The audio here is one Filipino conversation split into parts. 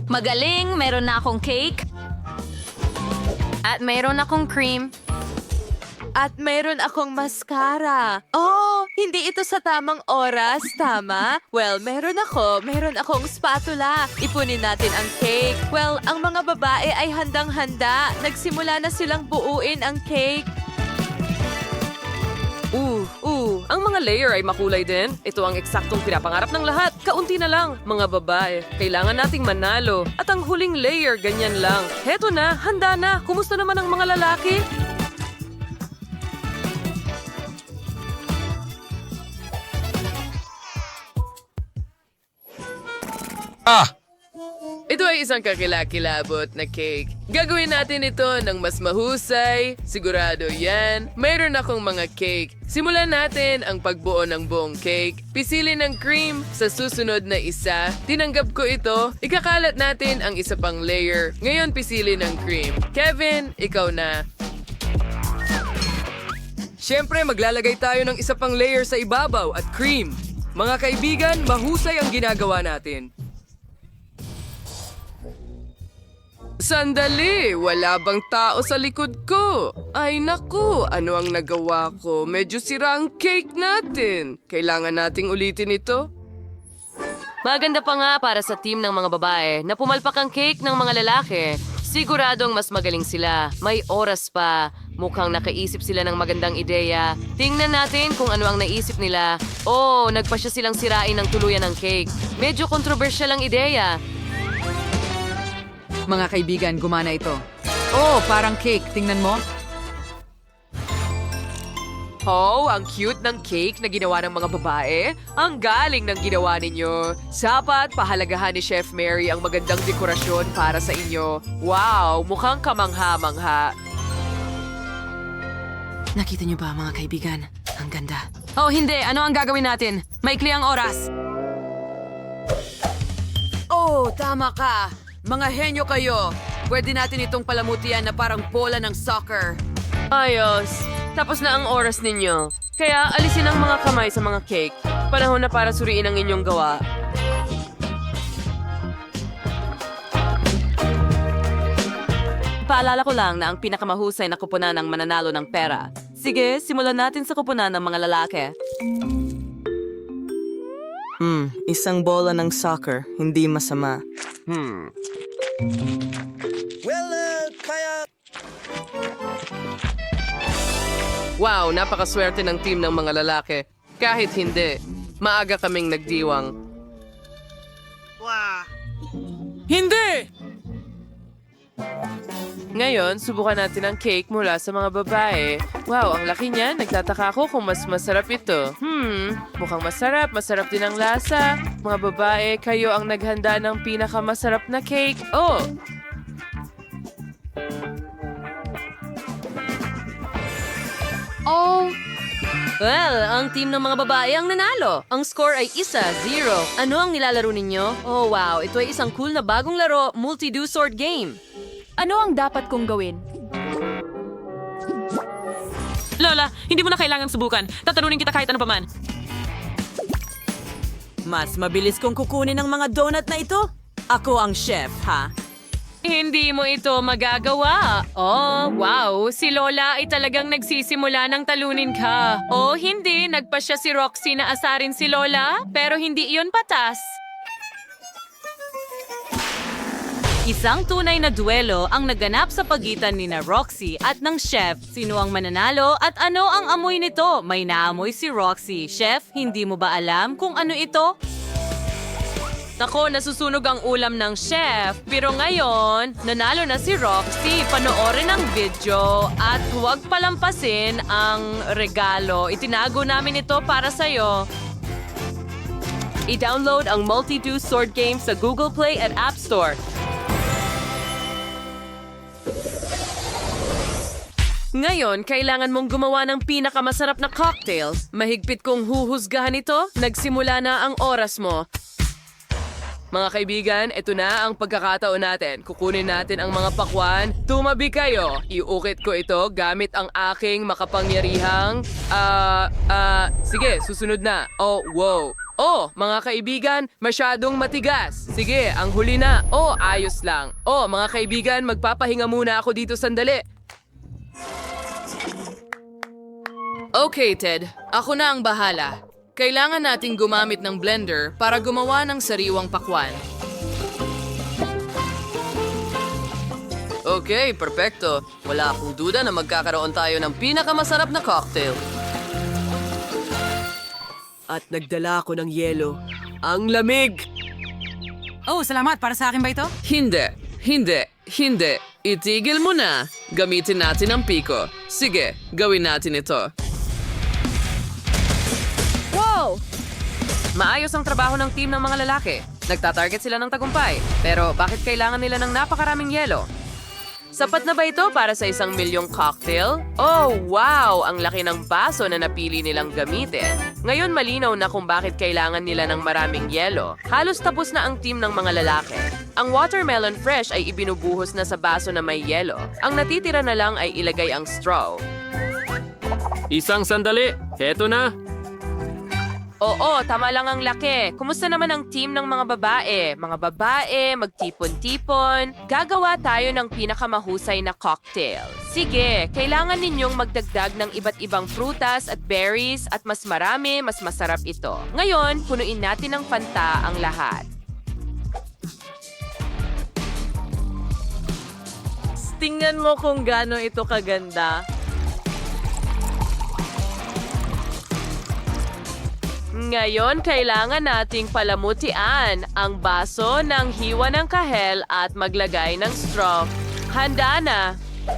Magaling, meron na akong cake. At meron akong cream. At meron akong mascara. Oh, hindi ito sa tamang oras, tama? Well, meron akong spatula. Ipunin natin ang cake. Well, ang mga babae ay handang-handa. Nagsimula na silang buuin ang cake. Ang mga layer ay makulay din. Ito ang eksaktong pinapangarap ng lahat. Kaunti na lang, mga babae. Kailangan nating manalo. At ang huling layer, ganyan lang. Heto na, handa na. Kumusta naman ang mga lalaki? Ito ay isang kakilakilabot na cake. Gagawin natin ito ng mas mahusay. Sigurado yan. Mayroon akong mga cake. Simulan natin ang pagbuo ng buong cake. Pisilin ng cream sa susunod na isa. Tinanggap ko ito. Ikakalat natin ang isa pang layer. Ngayon pisilin ng cream. Kevin, ikaw na. Siyempre, maglalagay tayo ng isa pang layer sa ibabaw at cream. Mga kaibigan, mahusay ang ginagawa natin. Sandali! Wala bang tao sa likod ko? Ay naku, ano ang nagawa ko? Medyo sira ang cake natin. Kailangan nating ulitin ito. Maganda pa nga para sa team ng mga babae na pumalpak ang cake ng mga lalaki. Siguradong mas magaling sila. May oras pa. Mukhang nakaisip sila ng magandang ideya. Tingnan natin kung ano ang naisip nila. Oh, nagpasya silang sirain ng tuluyan ng cake. Medyo kontrobersyal ang ideya. Mga kaibigan, gumana ito. Oh, parang cake. Tingnan mo. Oh, ang cute ng cake na ginawa ng mga babae. Ang galing ng ginawa ninyo. Sapat pahalagahan ni Chef Mary ang magandang dekorasyon para sa inyo. Wow, mukhang kamangha-mangha. Nakita niyo ba, mga kaibigan? Ang ganda. Oh, hindi. Ano ang gagawin natin? Maikli ang oras. Oh, tama ka. Mga henyo kayo. Pwede natin itong palamutian na parang bola ng soccer. Ayos. Tapos na ang oras ninyo. Kaya alisin ang mga kamay sa mga cake. Panahon na para suriin ang inyong gawa. Paalala ko lang na ang pinakamahusay na kupunan ng mananalo ng pera. Sige, simulan natin sa kupunan ng mga lalaki. Isang bola ng soccer, hindi masama. Wow, napakaswerte ng team ng mga lalaki. Kahit hindi, maaga kaming nagdiwang. Hindi! Ngayon, subukan natin ang cake mula sa mga babae. Wow, ang laki niya. Nagtataka ako kung mas masarap ito. Mukhang masarap. Masarap din ang lasa. Mga babae, kayo ang naghanda ng pinakamasarap na cake. Oh! Oh! Well, ang team ng mga babae ang nanalo. Ang score ay 1-0. Ano ang nilalaro ninyo? Oh wow, ito ay isang cool na bagong laro, multi-do sword game. Ano ang dapat kong gawin? Lola, hindi mo na kailangang subukan. Tatalunin kita kahit ano paman. Mas mabilis kong kukunin ang mga donut na ito. Ako ang chef, ha? Hindi mo ito magagawa. Oh, wow. Si Lola ay talagang nagsisimula ng talunin ka. Oh, hindi. Nagpa siya si Roxy na asarin si Lola. Pero hindi iyon patas. Isang tunay na duelo ang naganap sa pagitan ni na Roxy at ng chef. Sino ang mananalo at ano ang amoy nito? May naamoy si Roxy. Chef, hindi mo ba alam kung ano ito? Nako, nasusunog ang ulam ng chef. Pero ngayon, nanalo na si Roxy. Panoorin ang video at huwag palampasin ang regalo. Itinago namin ito para sa'yo. I-download ang Multi-Do Sword Game sa Google Play at App Store. Ngayon, kailangan mong gumawa ng pinakamasarap na cocktails. Mahigpit kong huhusgahan ito. Nagsimula na ang oras mo. Mga kaibigan, ito na ang pagkakataon natin. Kukunin natin ang mga pakwan. Tumabi kayo. Iukit ko ito gamit ang aking makapangyarihang... sige, susunod na. Oh, wow. Oh, mga kaibigan, masyadong matigas. Sige, ang huli na. Oh, ayos lang. Oh, mga kaibigan, magpapahinga muna ako dito sandali. Okay, Ted. Ako na ang bahala. Kailangan nating gumamit ng blender para gumawa ng sariwang pakwan. Okay, perpekto. Wala akong duda na magkakaroon tayo ng pinakamasarap na cocktail. At nagdala ako ng yelo. Ang lamig! Oh, salamat. Para sa akin ba ito? Hindi. Itigil mo na. Gamitin natin ang piko. Sige, gawin natin ito. Wow! Maayos ang trabaho ng team ng mga lalaki. Nagtatarget sila ng tagumpay. Pero bakit kailangan nila ng napakaraming yelo? Sapat na ba ito para sa 1 milyong cocktail? Oh, wow! Ang laki ng baso na napili nilang gamitin. Ngayon malinaw na kung bakit kailangan nila ng maraming yelo. Halos tapos na ang team ng mga lalaki. Ang watermelon fresh ay ibinubuhos na sa baso na may yelo. Ang natitira na lang ay ilagay ang straw. Isang sandali. Heto na. Oo, tama lang ang laki. Kumusta naman ang team ng mga babae? Mga babae, magtipon-tipon. Gagawa tayo ng pinakamahusay na cocktail. Sige, kailangan ninyong magdagdag ng iba't ibang prutas at berries at mas marami, mas masarap ito. Ngayon, punuin natin ng Fanta ang lahat. Tingnan mo kung gaano ito kaganda. Ngayon, kailangan nating palamutian ang baso ng hiwa ng kahel at maglagay ng straw. Handa na!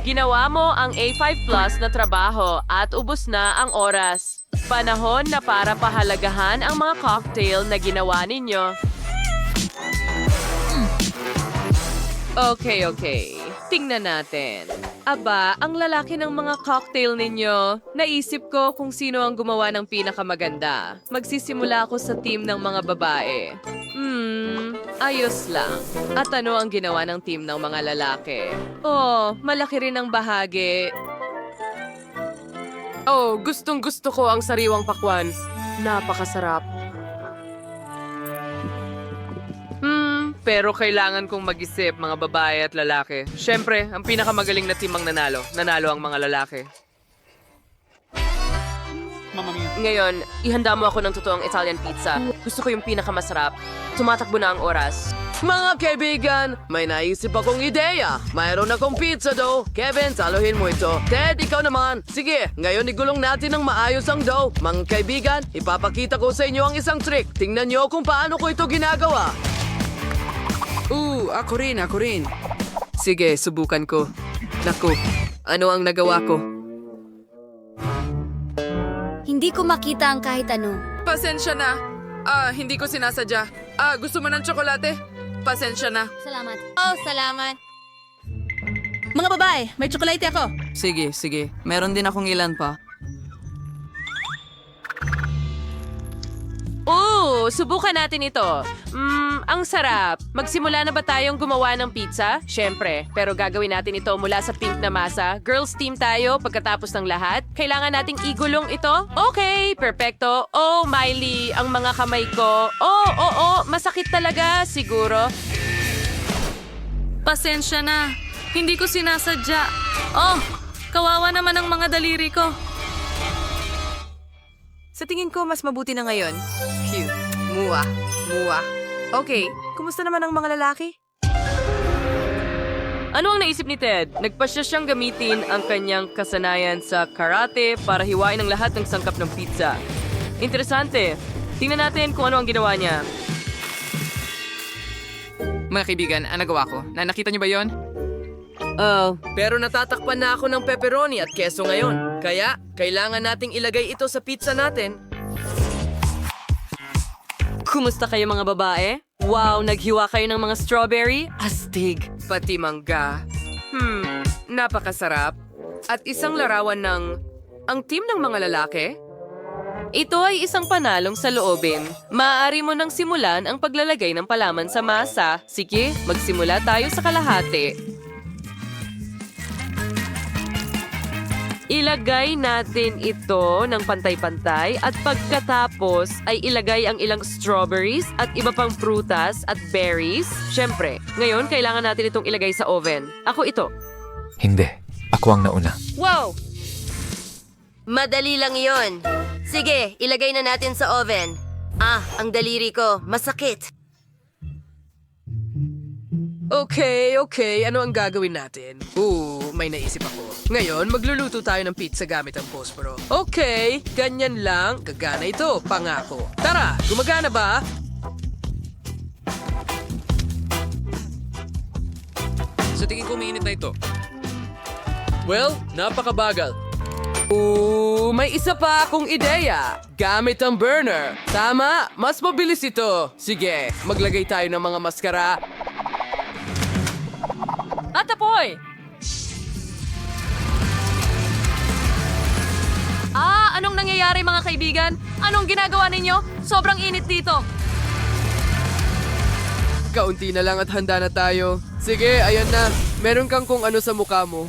Ginawa mo ang A5 Plus na trabaho at ubos na ang oras. Panahon na para pahalagahan ang mga cocktail na ginawa ninyo. Okay. Tingnan natin. Aba, ang lalaki ng mga cocktail ninyo. Naisip ko kung sino ang gumawa ng pinakamaganda. Magsisimula ako sa team ng mga babae. Ayos lang. At ano ang ginawa ng team ng mga lalaki? Oh, malaki rin ang bahagi. Oh, gustong-gusto ko ang sariwang pakwan. Napakasarap. Pero kailangan kong mag-isip, mga babae at lalaki. Siyempre, ang pinakamagaling na team ang nanalo. Nanalo ang mga lalaki. Ngayon, ihanda mo ako ng totoong Italian pizza. Gusto ko yung pinakamasarap. Tumatakbo na ang oras. Mga kaibigan, may naisip akong ideya. Mayroon akong pizza dough. Kevin, saluhin mo ito. Ted, ikaw naman. Sige, ngayon igulong natin ng maayos ang dough. Mga kaibigan, ipapakita ko sa inyo ang isang trick. Tingnan nyo kung paano ko ito ginagawa. Ako rin. Sige, subukan ko. Naku, ano ang nagawa ko? Hindi ko makita ang kahit ano. Pasensya na. Hindi ko sinasadya. Gusto mo ng tsokolate? Pasensya na. Salamat. Oh, salamat. Mga babae, may tsokolate ako. Sige. Meron din akong ilan pa. Subukan natin ito. Ang sarap. Magsimula na ba tayong gumawa ng pizza? Siyempre, pero gagawin natin ito mula sa pink na masa. Girls team tayo pagkatapos ng lahat. Kailangan nating igulong ito. Okay, perfecto. Oh, Miley, ang mga kamay ko. Oo, masakit talaga, siguro. Pasensya na. Hindi ko sinasadya. Oh, kawawa naman ang mga daliri ko. Sa tingin ko, mas mabuti na ngayon. Phew. Muwa. Okay, kumusta naman ang mga lalaki? Ano ang naisip ni Ted? Nagpasya siyang gamitin ang kanyang kasanayan sa karate para hiwain ang lahat ng sangkap ng pizza. Interesante. Tingnan natin kung ano ang ginawa niya. Mga kaibigan, ang nagawa ko. Nakita niyo ba yon? Pero natatakpan na ako ng pepperoni at keso ngayon. Kaya, kailangan nating ilagay ito sa pizza natin. Kumusta kayo mga babae? Wow, naghiwa kayo ng mga strawberry? Astig. Pati mangga. Napakasarap. At isang larawan ng... ang team ng mga lalaki? Ito ay isang panalong sa loobin. Maaari mo nang simulan ang paglalagay ng palaman sa masa. Sige, magsimula tayo sa kalahati. Ilagay natin ito ng pantay-pantay at pagkatapos ay ilagay ang ilang strawberries at iba pang prutas at berries. Siyempre, ngayon kailangan natin itong ilagay sa oven. Ako ito. Hindi. Ako ang nauna. Wow! Madali lang yon. Sige, ilagay na natin sa oven. Ang daliri ko. Masakit. Okay. Ano ang gagawin natin? May naisip ako. Ngayon, magluluto tayo ng pizza gamit ang posporo. Okay, ganyan lang. Gagana ito, pangako. Tara, gumagana ba? Sa tingin ko mainit na ito. Well, napakabagal. May isa pa akong ideya. Gamit ang burner. Tama, mas mabilis ito. Sige, maglagay tayo ng mga maskara. At apoy! Anong nangyayari mga kaibigan? Anong ginagawa ninyo? Sobrang init dito. Kaunti na lang at handa na tayo. Sige, ayan na. Meron kang kung ano sa mukha mo.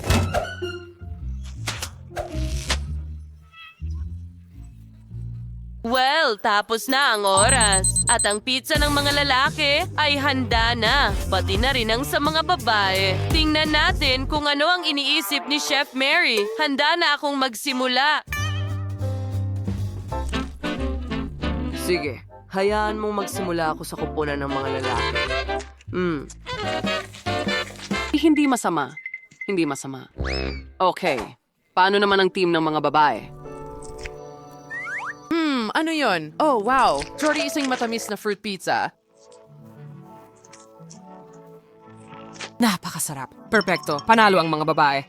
Well, tapos na ang oras. At ang pizza ng mga lalaki ay handa na. Pati na rin ang sa mga babae. Tingnan natin kung ano ang iniisip ni Chef Mary. Handa na akong magsimula. Sige, hayaan mong magsimula ako sa kupunan ng mga lalaki. Hindi masama. Okay, paano naman ang team ng mga babae? Ano yon? Oh, wow. Jordy, isang matamis na fruit pizza. Napakasarap. Perfecto. Panalo ang mga babae.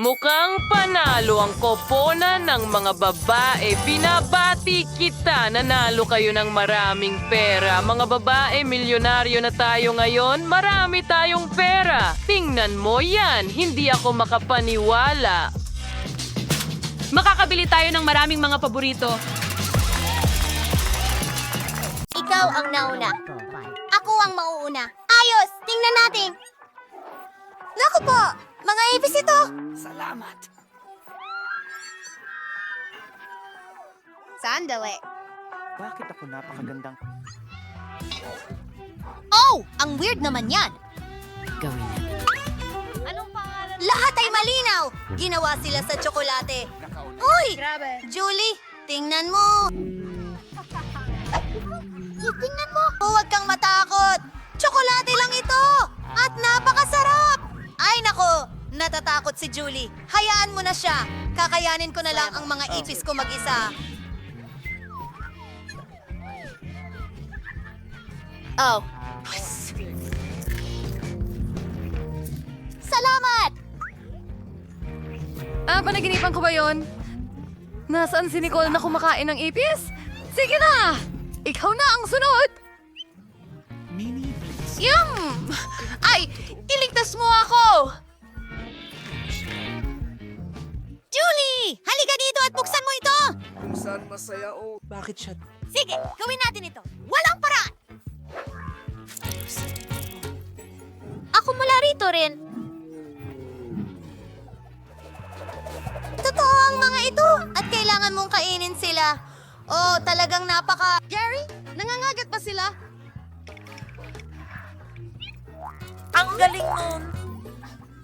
Mukhang panalo ang koponan ng mga babae. Binabati kita. Nanalo kayo ng maraming pera. Mga babae, milyonaryo na tayo ngayon. Marami tayong pera. Tingnan mo yan. Hindi ako makapaniwala. Makakabili tayo ng maraming mga paborito. Ikaw ang nauna. Ako ang mauuna. Ayos! Tingnan natin! Naku po! Mga ipis ito! Salamat! Sandali. Bakit ako napakagandang... Oh! Ang weird naman yan! Gawin natin. Anong pangalan? Lahat ay malinaw! Ginawa sila sa tsokolate. Uy! Julie, tingnan mo! Tingnan mo! Huwag kang matakot! Tsokolate lang ito! At napakasarap! Ay nako! Natatakot si Julie. Hayaan mo na siya. Kakayanin ko na lang ang mga ipis ko mag-isa. Oh. Salamat! Panaginipan ko ba yon? Nasaan si Nicole na kumakain ng ipis? Sige na! Ikaw na ang sunod! Yum! Ay! Iligtas mo ako! Julie! Halika dito at buksan mo ito! Kung saan masaya o bakit siya... Sige, gawin natin ito. Walang paraan! Ako mula rito rin. Totoo ang mga ito at kailangan mong kainin sila. Oh, talagang napaka... Gary, nangangagat ba sila? Ang galing nun.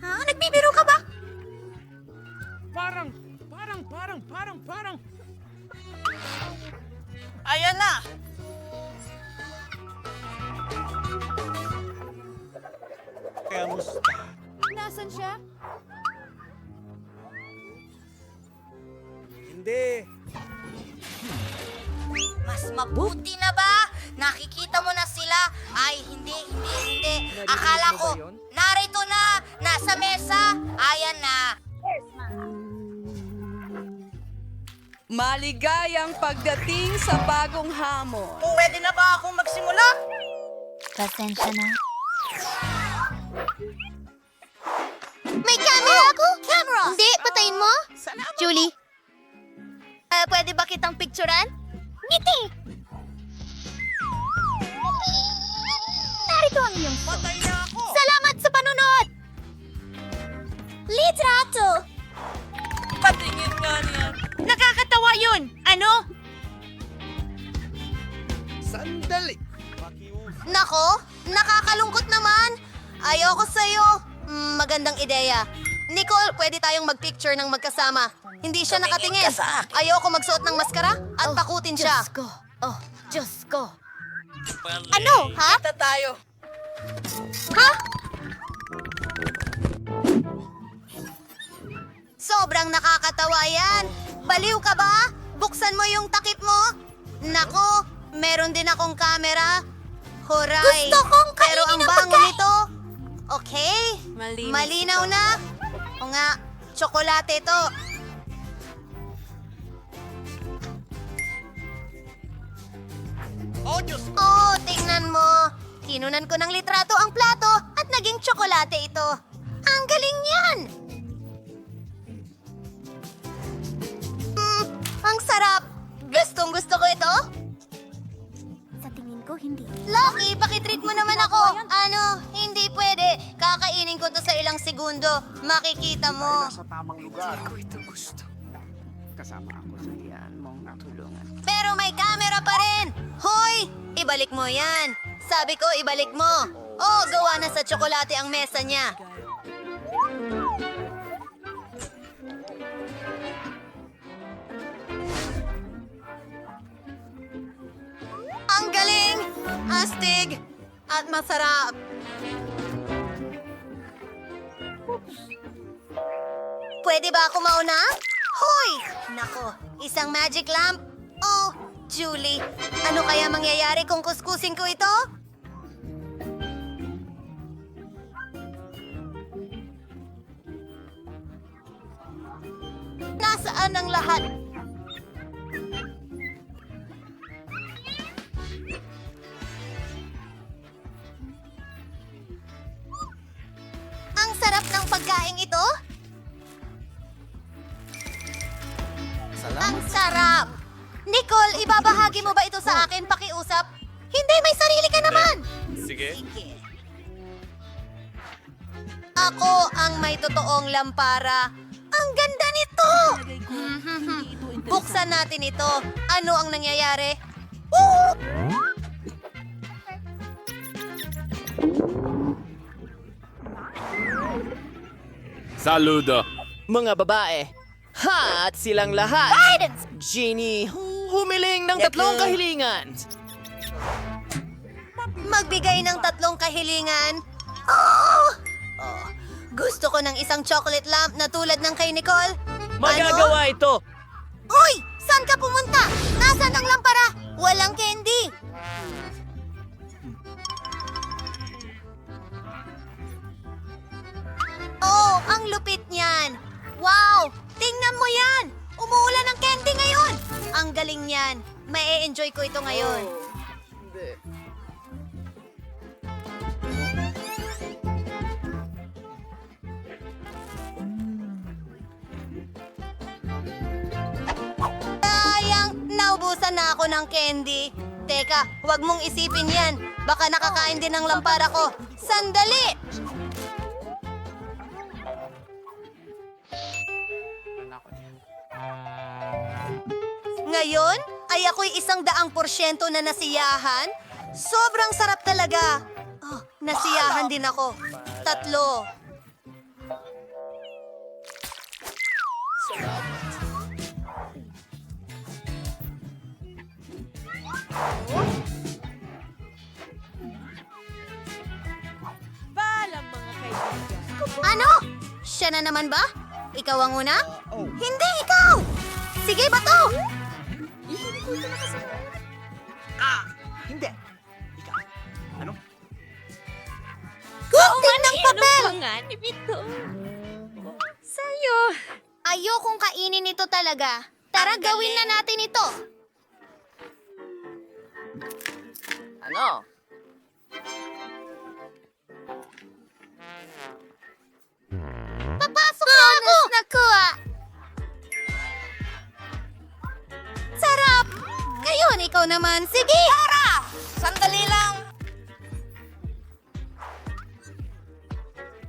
Ha? Nagbibiro ka ba? Parang. Ayan na! Nasaan siya? Hindi. Mas mabuti na ba? Nakikita mo na sila? Ay, hindi. Akala ko, narito na, nasa mesa. Ayan na. Maligayang pagdating sa bagong hamon. Pwede na ba akong magsimula? Pasensya na. May camera ako? Camera! Hindi, patayin mo. Julie. Pwede ba kitang picturean? Ngiti! Narito ang iyong phone. Salamat sa panunod! Litrato! Patingin nga niyan. Nakakatawa yun! Ano? Sandali! Nako, nakakalungkot naman. Ayoko sa'yo. Magandang ideya. Nicole, pwede tayong magpicture ng magkasama. Hindi siya nakatingin. Ayoko magsuot ng maskara at takutin siya. Diyos ko. Ano, ha? Kita tayo. Ha? Sobrang nakakatawa yan. Baliw ka ba? Buksan mo yung takip mo. Nako, meron din akong camera. Huray. Gusto kong pero ang bango nito. Okay. Malinaw na. O nga, tsokolate to. Oh, tingnan mo. Kinunan ko ng litrato ang plato at naging tsokolate ito. Ang galing yan! Ang sarap! Gustong gusto ko ito. Sa tingin ko, hindi. Lucky, pakitreat mo naman ako. Ano, hindi pwede. Kakainin ko to sa ilang segundo. Makikita mo. Pero may camera pa rin. Hoy, ibalik mo yan. Sabi ko, ibalik mo. Oh, gawa na sa tsokolate ang mesa niya. Ang galing! Astig! At masarap! Pwede ba ako mauna? Hoy! Nako, isang magic lamp? Oh, Julie, ano kaya mangyayari kung kuskusin ko ito? Nasaan ang lahat? Ang sarap ng pagkain ito. Ang sarap! Nicole, ibabahagi mo ba ito sa akin pakiusap? Hindi, may sarili ka naman! Sige. Ako ang may totoong lampara. Ang ganda nito! Buksan natin ito. Ano ang nangyayari? Saludo! Mga babae, at silang lahat. Guidance! Genie, humiling ng 3 kahilingan. Magbigay ng 3 kahilingan. Oh! Gusto ko ng isang chocolate lamp na tulad ng kay Nicole. Magagawa ito. Uy! Saan ka pumunta? Nasaan ang lampara? Walang candy. Oh, ang lupit niyan. Wow! Tingnan mo yan! Umuulan ng candy ngayon! Ang galing niyan. May enjoy ko ito ngayon. Sayang, naubusan na ako ng candy. Teka, huwag mong isipin yan. Baka nakakain din ng lampara ko. Sandali! Ngayon, ay ako'y 100% na nasiyahan. Sobrang sarap talaga. Oh, nasiyahan din ako. 3. Ano? Siya na naman ba? Ikaw ang una? Hindi, ikaw! Sige, bato! Hindi. Ikaw. Ano? Gunting ng papel! Sa'yo. Ayokong kainin ito talaga. Tara, gawin na natin ito. Ano? Papasok na ako! Nakuha! Ngayon, ikaw naman. Sige! Tara! Sandali lang.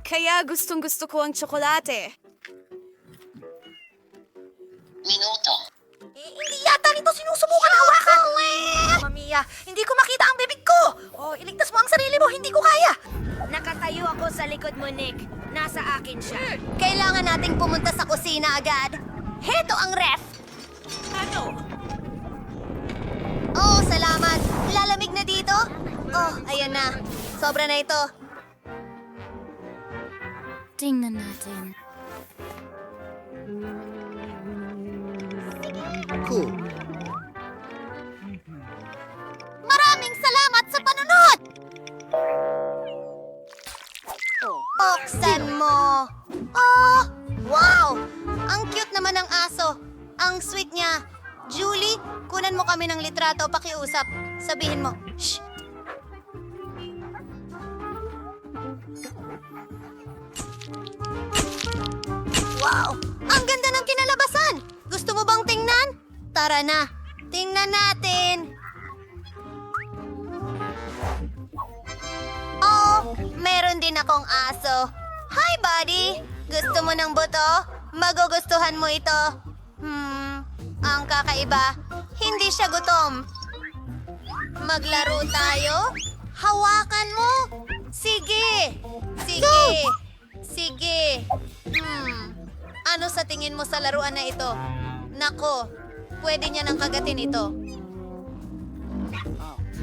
Kaya gustong-gusto ko ang tsokolate. Hindi yata nito sinusubukan hawakan. Mamma mia, hindi ko makita ang bibig ko. Oh, iligtas mo ang sarili mo, hindi ko kaya. Nakatayo ako sa likod mo, Nick. Nasa akin siya. Kailangan nating pumunta sa kusina agad. Heto ang ref. Ano? Oh, salamat. Lalamig na dito? Oh, ayan na. Sobra na ito. Tingnan natin. Cool. Maraming salamat sa panunod! Buksan mo! Oh! Wow! Ang cute naman ng aso. Ang sweet niya. Julie, kunan mo kami ng litrato, pakiusap. Sabihin mo, shh! Wow! Ang ganda ng kinalabasan! Gusto mo bang tingnan? Tara na, tingnan natin. Oh, meron din akong aso. Hi, buddy! Gusto mo ng buto? Magugustuhan mo ito. Ang kakaiba, hindi siya gutom. Maglaro tayo? Hawakan mo? Sige! Sige! Sige! Ano sa tingin mo sa laruan na ito? Nako, pwede niya nang kagatin ito.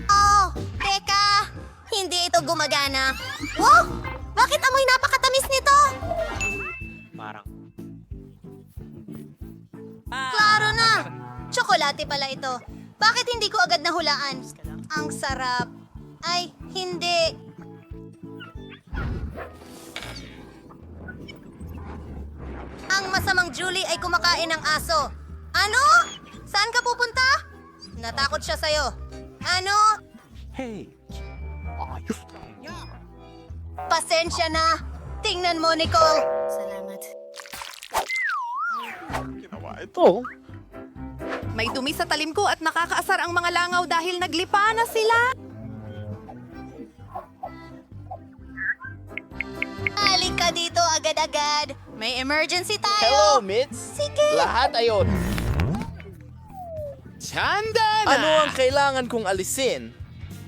Oh, teka! Hindi ito gumagana. Wow! Bakit amoy napakatamis nito? Klaro na! Tsokolate pala ito. Bakit hindi ko agad nahulaan? Ang sarap. Ay, hindi. Ang masamang Julie ay kumakain ng aso. Ano? Saan ka pupunta? Natakot siya sa'yo. Ano? Pasensya na. Tingnan mo, Nicole. Salamat. May dumi sa talim ko at nakakaasar ang mga langaw dahil naglipa na sila. Halika dito agad-agad. May emergency tayo. Hello, Mitz. Sige. Lahat ayon. Ano ang kailangan kong alisin?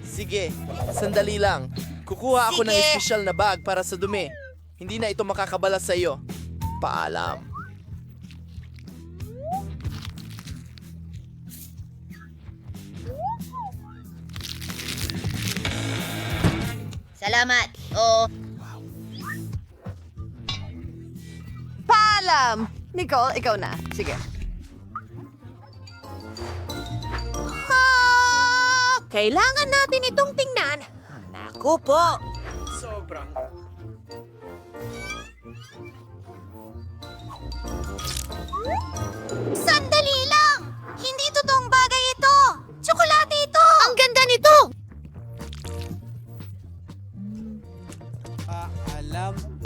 Sige, sandali lang. Kukuha ako ng Sige. espesyal na bag para sa dumi. Hindi na ito makakabala sa iyo. Paalam. Salamat. Oh. Paalam! Nicole, ikaw na. Sige. Kailangan natin itong tingnan. Naku po. Sandali lang! Hindi totoong bagay ito! Tsokolate ito! Ang ganda nito!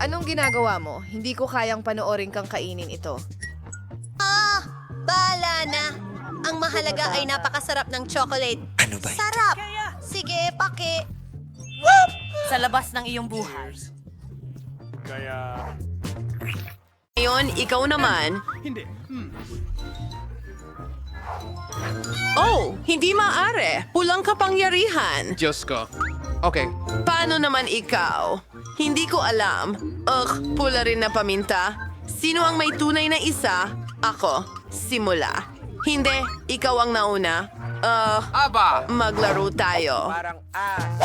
Anong ginagawa mo? Hindi ko kayang panoorin kang kainin ito. Bala na. Ang mahalaga ay napakasarap ng chocolate. Ano ba? Sarap! Sige, paki. Sa labas ng iyong buhay. Ngayon, ikaw naman. Oh, hindi maaari. Pulang kapangyarihan. Diyos ko. Okay. Paano naman ikaw? Hindi ko alam. Pula rin na paminta. Sino ang may tunay na isa? Ako. Simula. Hindi, ikaw ang nauna. Aba! Maglaro tayo.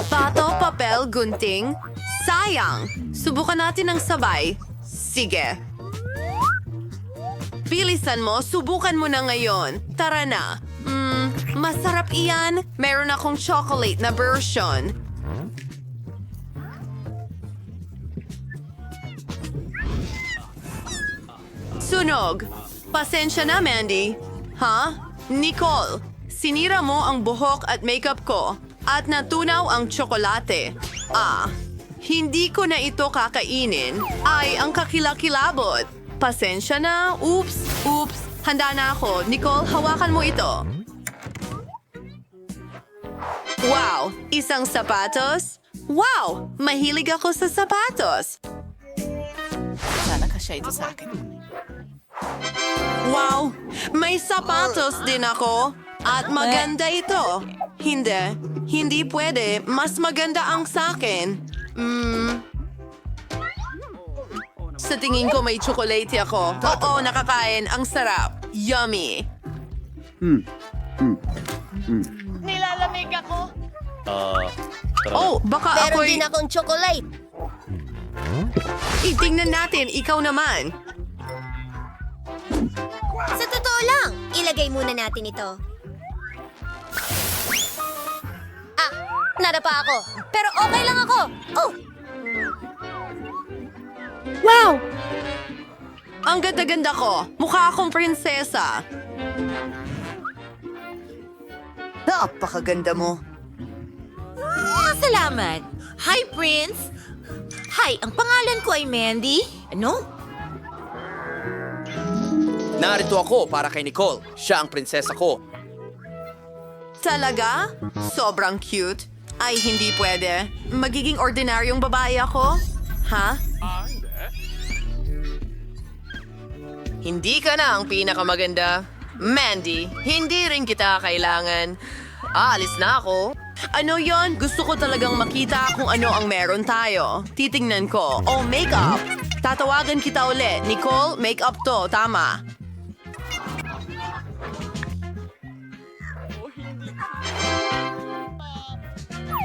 Pato, papel, gunting. Sayang. Subukan natin ng sabay. Sige. Bilisan mo, subukan mo na ngayon. Tara na. Masarap iyan. Meron akong chocolate na version. Sunog. Pasensya na, Mandy. Ha? Nicole, sinira mo ang buhok at makeup ko at natunaw ang tsokolate. Hindi ko na ito kakainin. Ay, ang kakilakilabot. Pasensya na. Oops. Handa na ako. Nicole, hawakan mo ito. Wow! Isang sapatos? Wow! Mahilig ako sa sapatos! Sana kasya ito sa akin. Wow! May sapatos din ako! At maganda ito! Hindi pwede. Mas maganda ang sakin. Sa tingin ko may tsokolate ako. Oo, nakakain. Ang sarap. Yummy! Nilalamig ako. Oh, baka Meron ako'y... din akong chocolate. Itingnan natin, ikaw naman. Sa totoo lang, ilagay muna natin ito. Ah, nadapa ako. Pero okay lang ako. Oh, Wow! Ang ganda-ganda ko. Mukha akong prinsesa. Napakaganda mo. salamat. Hi, Prince. Hi, ang pangalan ko ay Mandy. Ano? Narito ako para kay Nicole. Siya ang prinsesa ko. Talaga? Sobrang cute. Ay, hindi pwede. Magiging ordinaryong babae ako? Ha? Hindi ka na ang pinakamaganda. Mandy, hindi rin kita kailangan. Aalis na ako. Ano yon? Gusto ko talagang makita kung ano ang meron tayo. Titingnan ko. Oh, makeup. Tatawagan kita ulit. Nicole, makeup to. Tama.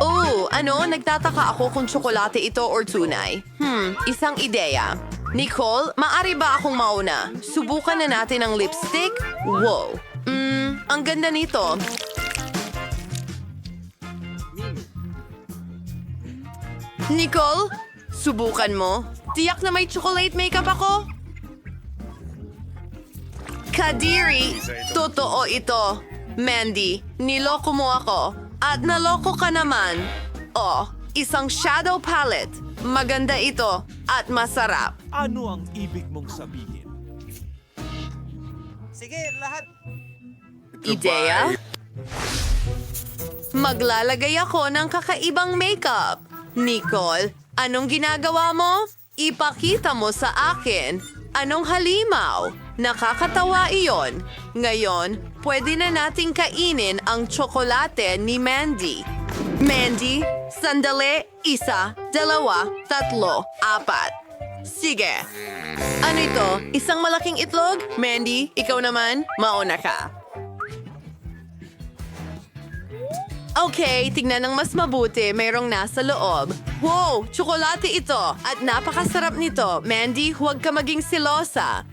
Oh, ano? Nagtataka ako kung tsokolate ito or tunay. Isang ideya. Nicole, maari ba akong mauna? Subukan na natin ang lipstick? Wow. Ang ganda nito. Nicole, subukan mo. Tiyak na may chocolate makeup ako. Kadiri, totoo ito. Mandy, niloko mo ako. At naloko ka naman. Oh, isang shadow palette. Maganda ito at masarap. Ano ang ibig mong sabihin? Ideya? Maglalagay ako ng kakaibang makeup. Nicole, anong ginagawa mo? Ipakita mo sa akin. Anong halimaw? Nakakatawa iyon. Ngayon, pwede na nating kainin ang tsokolate ni Mandy. Mandy, sandali, 1, 2, 3, 4. Sige. Ano ito? Isang malaking itlog? Mandy, ikaw naman, mauna ka. Okay, tignan ng mas mabuti. Mayroong nasa loob. Wow, tsokolate ito. At napakasarap nito. Mandy, huwag ka maging silosa.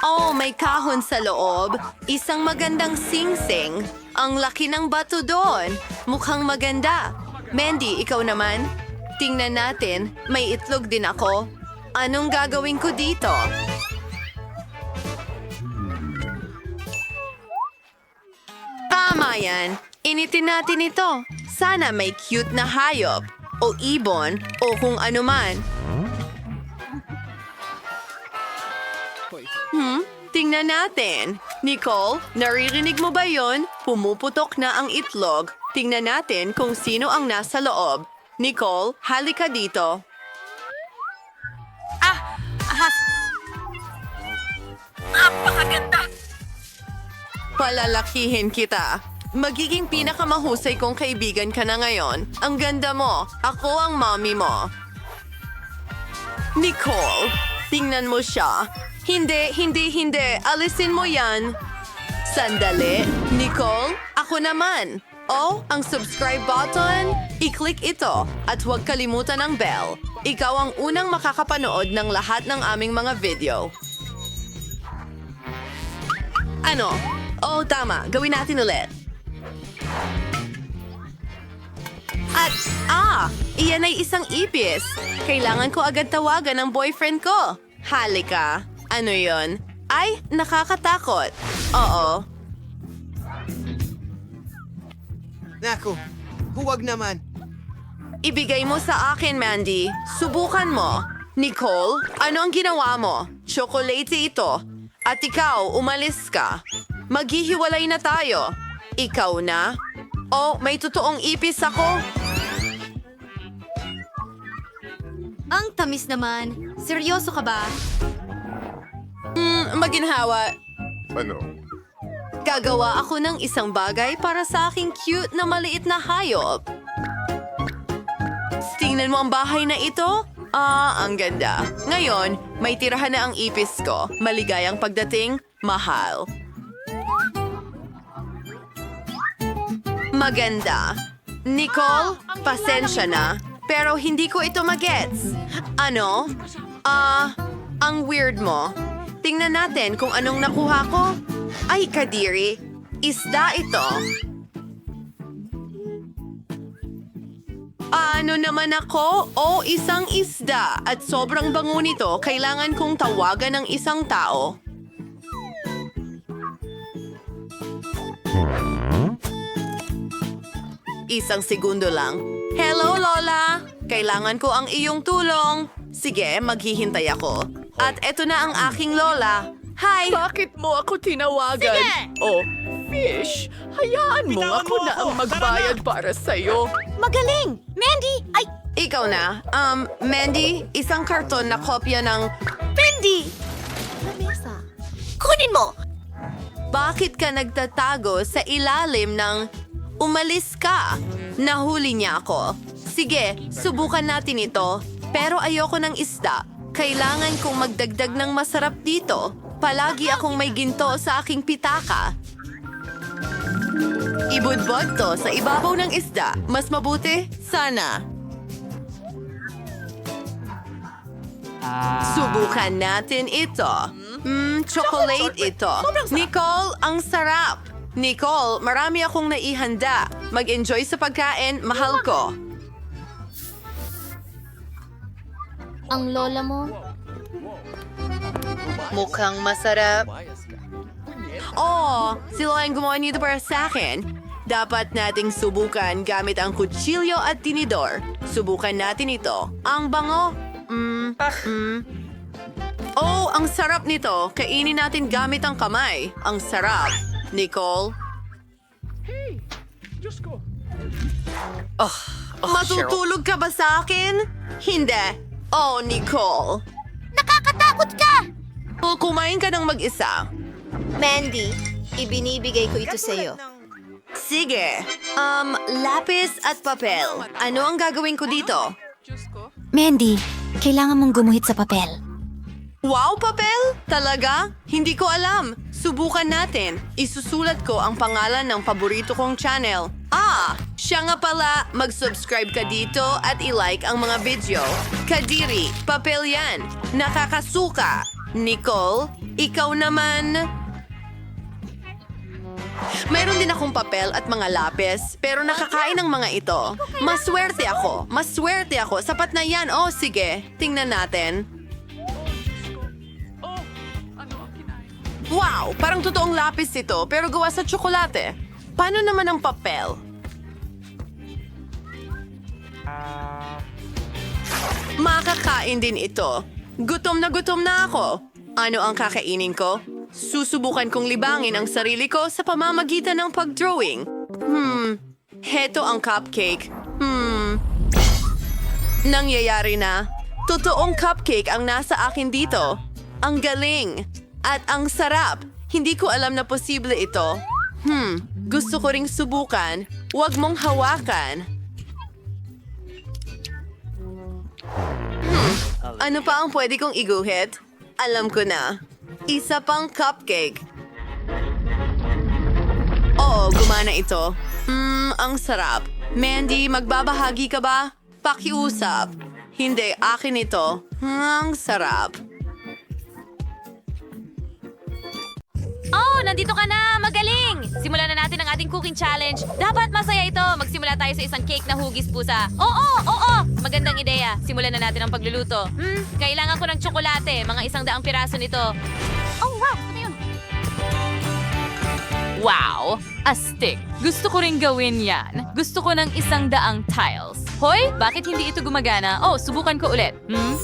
Oh, may kahon sa loob. Isang magandang sing-sing. Ang laki ng bato doon. Mukhang maganda. Mandy, ikaw naman? Tingnan natin. May itlog din ako. Anong gagawin ko dito? Tama yan. Initin natin ito. Sana may cute na hayop. O ibon. O kung ano man. Tingnan natin. Nicole, naririnig mo ba yon? Pumuputok na ang itlog. Tingnan natin kung sino ang nasa loob. Nicole, halika dito. Palalakihin kita. Magiging pinakamahusay kong kaibigan ka na ngayon. Ang ganda mo. Ako ang mommy mo. Nicole, tingnan mo siya. Hindi. Alisin mo yan. Sandali. Nicole, ako naman. Oh, ang subscribe button. I-click ito. At huwag kalimutan ang bell. Ikaw ang unang makakapanood ng lahat ng aming mga video. Ano? Oh, tama. Gawin natin ulit. At, iyan ay isang ipis. Kailangan ko agad tawagan ang boyfriend ko. Halika. Ano yon? Ay, nakakatakot. Oo. Naku, huwag naman. Ibigay mo sa akin, Mandy. Subukan mo. Nicole, ano ang ginawa mo? Chocolate ito. At ikaw, umalis ka. Maghihiwalay na tayo. Ikaw na? Oh, may totoong ipis ako. Ang tamis naman. Seryoso ka ba? Maginhawa. Gagawa ako ng isang bagay para sa aking cute na maliit na hayop. Tingnan mo ang bahay na ito? Ang ganda. Ngayon, may tirahan na ang ipis ko. Maligayang pagdating, mahal. Maganda. Nicole, pasensya na. Pero hindi ko ito magets. Ano? Ang weird mo. Tingnan natin kung anong nakuha ko. Ay, Kadiri. Isda ito. Ano naman ako? O isang isda. At sobrang bango nito, kailangan kong tawagan ng isang tao. Isang segundo lang. Hello, Lola! Kailangan ko ang iyong tulong. Sige, maghihintay ako. At eto na ang aking Lola. Hi! Bakit mo ako tinawagan? Sige! Oh, fish, hayaan mo ako na ang magbayad para sa'yo. Magaling! Mandy! Ay, Ikaw na. Mandy, isang karton na kopya ng... Mandy! Lamesa. Kunin mo! Bakit ka nagtatago sa ilalim ng... Umalis ka! Nahuli niya ako. Sige, subukan natin ito. Pero ayoko ng isda. Kailangan kong magdagdag ng masarap dito. Palagi akong may ginto sa aking pitaka. Ibudbod to sa ibabaw ng isda. Mas mabuti? Sana. Subukan natin ito. Chocolate ito. Nicole, ang sarap. Nicole, marami akong naihanda. Mag-enjoy sa pagkain, mahal ko. Ang lola mo? Mukhang masarap. Oh, sila ang gumawa nito para sa akin. Dapat nating subukan gamit ang kutsilyo at tinidor. Subukan natin ito. Ang bango. Oh, ang sarap nito. Kainin natin gamit ang kamay. Ang sarap. Nicole? Matutulog ka ba sa akin? Hindi. Oh, Nicole. Nakakatakot ka! Kumain ka ng mag-isa. Mandy, ibinibigay ko ito sa'yo. Sige. Lapis at papel. Ano ang gagawin ko dito? Mandy, kailangan mong gumuhit sa papel. Wow, papel? Talaga? Hindi ko alam. Subukan natin. Isusulat ko ang pangalan ng paborito kong channel. Siya nga pala. Mag-subscribe ka dito at i-like ang mga video. Kadiri, papel yan. Nakakasuka. Nicole, ikaw naman. Mayroon din akong papel at mga lapis, pero nakakain ng mga ito. Maswerte ako. Maswerte ako. Sapat na yan. Oh, sige. Tingnan natin. Wow! Parang totoong lapis ito, pero gawa sa tsokolate. Paano naman ang papel? Makakain din ito. Gutom na ako. Ano ang kakainin ko? Susubukan kong libangin ang sarili ko sa pamamagitan ng pag-drawing. Heto ang cupcake. Nangyayari na. Totoong cupcake ang nasa akin dito. Ang galing. At ang sarap. Hindi ko alam na posible ito. Gusto ko ring subukan. Huwag mong hawakan. Ano pa ang pwede kong iguhit? Alam ko na. Isa pang cupcake. Oo, gumana ito. Ang sarap. Mandy, magbabahagi ka ba? Pakiusap. Hindi, akin ito. Ang sarap. Oh, nandito ka na! Magaling! Simulan na natin ang ating cooking challenge. Dapat masaya ito. Magsimula tayo sa isang cake na hugis pusa. Oo! Magandang ideya. Simulan na natin ang pagluluto. Kailangan ko ng tsokolate. Mga 100 piraso nito. Oh, wow! Ano yun? Wow! Astig. Gusto ko rin gawin yan. Gusto ko ng 100 tiles. Hoy, bakit hindi ito gumagana? Oh, subukan ko ulit.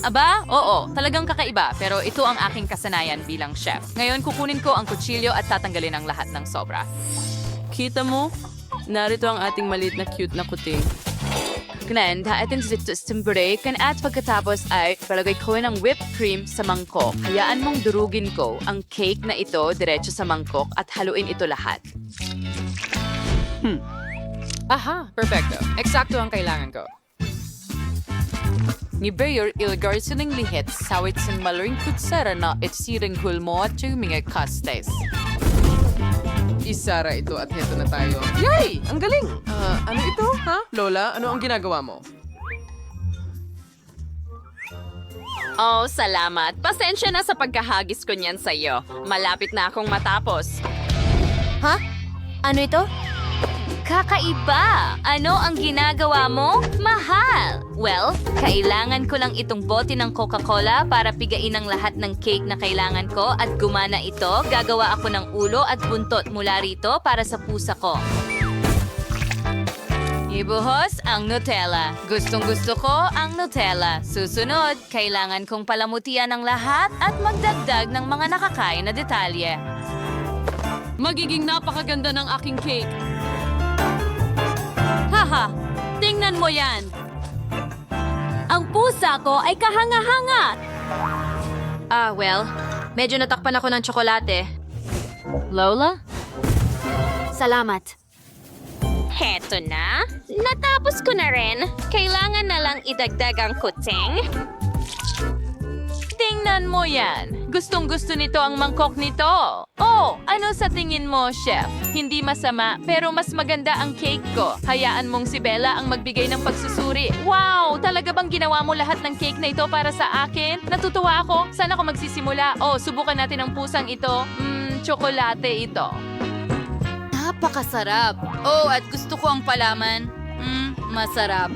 Aba? Oo, talagang kakaiba. Pero ito ang aking kasanayan bilang chef. Ngayon, kukunin ko ang kutsilyo at tatanggalin ang lahat ng sobra. Kita mo? Narito ang ating maliit na cute na kuting. Glenn, atin dito sa break at pagkatapos ay palagay ko ng whipped cream sa mangkok. Hayaan mong durugin ko ang cake na ito diretso sa mangkok at haluin ito lahat. Aha, perfecto. Eksakto ang kailangan ko. Ni Bayer ilagay sa ng lihit sawit sa malaring kutsara na itsirang hulmo at yung mga kastes. Isara ito at heto na tayo. Yay! Ang galing! Ano ito, ha? Lola, ano ang ginagawa mo? Oh, salamat. Pasensya na sa pagkahagis ko niyan sa'yo. Malapit na akong matapos. Ha? Ano ito? Kakaiba! Ano ang ginagawa mo? Mahal! Well, kailangan ko lang itong bote ng Coca-Cola para pigain ang lahat ng cake na kailangan ko at gumana ito. Gagawa ako ng ulo at buntot mula rito para sa pusa ko. Ibuhos ang Nutella. Gustong-gusto ko ang Nutella. Susunod, kailangan kong palamutian ang lahat at magdagdag ng mga nakakain na detalye. Magiging napakaganda ng aking cake. Haha! Tingnan mo yan! Ang pusa ko ay kahanga-hanga! Well, medyo natakpan ako ng tsokolate. Lola? Salamat. Heto na. Natapos ko na rin. Kailangan na lang idagdag ang kuting. Tingnan mo yan. Gustong-gusto nito ang mangkok nito. Oh, ano sa tingin mo, chef? Hindi masama, pero mas maganda ang cake ko. Hayaan mong si Bella ang magbigay ng pagsusuri. Wow! Talaga bang ginawa mo lahat ng cake na ito para sa akin? Natutuwa ako. Saan ako magsisimula? Oh, subukan natin ang pusang ito. Tsokolate ito. Napakasarap. Oh, at gusto ko ang palaman. Masarap.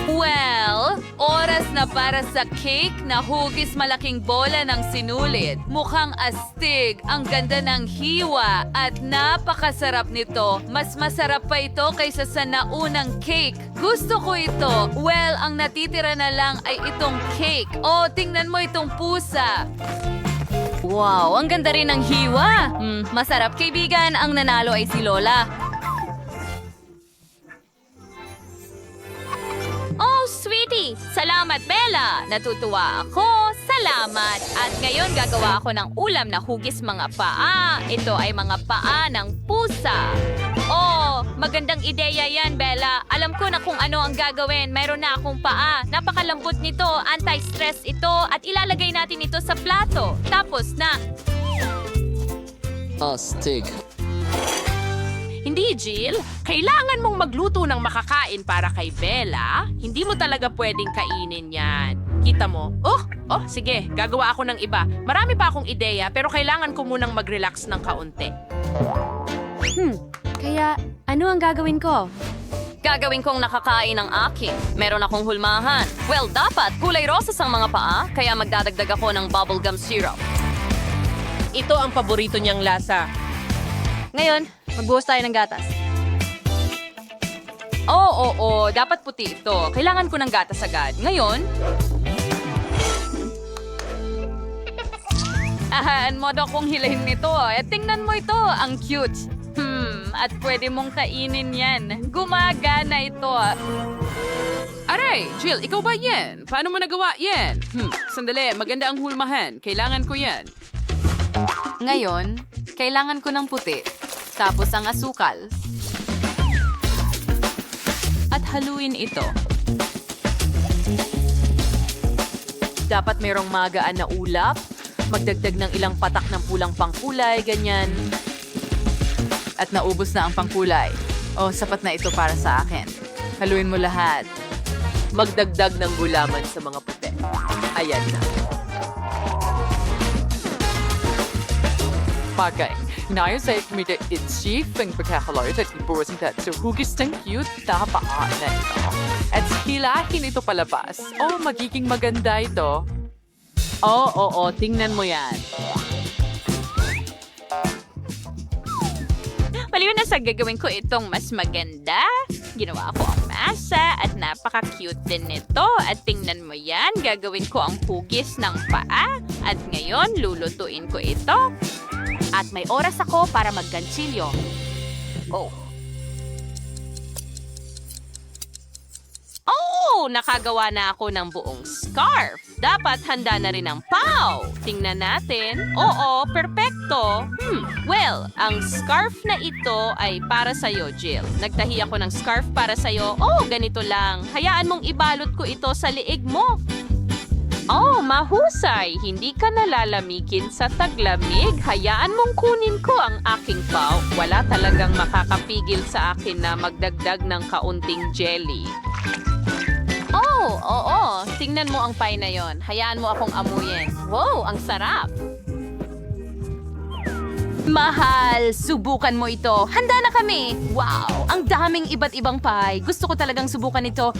Well, oras na para sa cake na hugis malaking bola ng sinulid. Mukhang astig, ang ganda ng hiwa at napakasarap nito. Mas masarap pa ito kaysa sa naunang cake. Gusto ko ito. Well, ang natitira na lang ay itong cake. Oh, tingnan mo itong pusa. Wow, ang ganda rin ng hiwa. Masarap kaibigan, ang nanalo ay si Lola. Oh, sweetie! Salamat, Bella! Natutuwa ako. Salamat! At ngayon gagawa ako ng ulam na hugis mga paa. Ito ay mga paa ng pusa. Oh, magandang ideya yan, Bella. Alam ko na kung ano ang gagawin. Mayroon na akong paa. Napakalambot nito, anti-stress ito, at ilalagay natin ito sa plato. Tapos na... Astig. Hindi, Jill. Kailangan mong magluto ng makakain para kay Bella. Hindi mo talaga pwedeng kainin yan. Kita mo? Oh, sige. Gagawa ako ng iba. Marami pa akong ideya, pero kailangan ko munang mag-relax ng kaunti. Kaya, ano ang gagawin ko? Gagawin kong nakakain ang akin. Meron akong hulmahan. Well, dapat kulay rosas ang mga paa, kaya magdadagdag ako ng bubblegum syrup. Ito ang paborito niyang lasa. Ngayon, magbuhos tayo ng gatas. Oo, dapat puti ito. Kailangan ko ng gatas agad. Ngayon... modo kong hilahin nito. Tingnan mo ito, ang cute. At pwede mong kainin yan. Gumagana ito. Aray, Jill, ikaw ba yan? Paano mo nagawa yan? Sandali, maganda ang hulmahan. Kailangan ko yan. Ngayon, kailangan ko ng puti. Tapos ang asukal. At haluin ito. Dapat mayroong magaan na ulap. Magdagdag ng ilang patak ng pulang pangkulay, ganyan. At naubos na ang pangkulay. Oh, sapat na ito para sa akin. Haluin mo lahat. Magdagdag ng gulaman sa mga puti. Ayan na. Bagay. Nayosay kumita itsif ang pagkakaloy at ibuwasin that sa hugis ng cute na paa na ito. At hilahin ito palabas. Oh, magiging maganda ito. Oo, tingnan mo yan. Baliw na sa gagawin ko itong mas maganda. Ginawa ko ang masa at napaka-cute din nito. At tingnan mo yan, gagawin ko ang hugis ng paa. At ngayon, lulutuin ko ito. At may oras ako para magganchilyo. Oh, nakagawa na ako ng buong scarf. Dapat handa na rin ang pau. Tingnan natin. Oo, perpekto. Well, ang scarf na ito ay para sa'yo, Jill. Nagtahi ako ng scarf para sa'yo. Oh, ganito lang. Hayaan mong ibalot ko ito sa liig mo. Oh, mahusay. Hindi ka nalalamigin sa taglamig. Hayaan mong kunin ko ang aking pau. Wala talagang makakapigil sa akin na magdagdag ng kaunting jelly. Oh, oo. Tingnan mo ang pie na yon. Hayaan mo akong amuyin. Wow, ang sarap. Mahal, subukan mo ito. Handa na kami. Wow, ang daming iba't ibang pie. Gusto ko talagang subukan ito.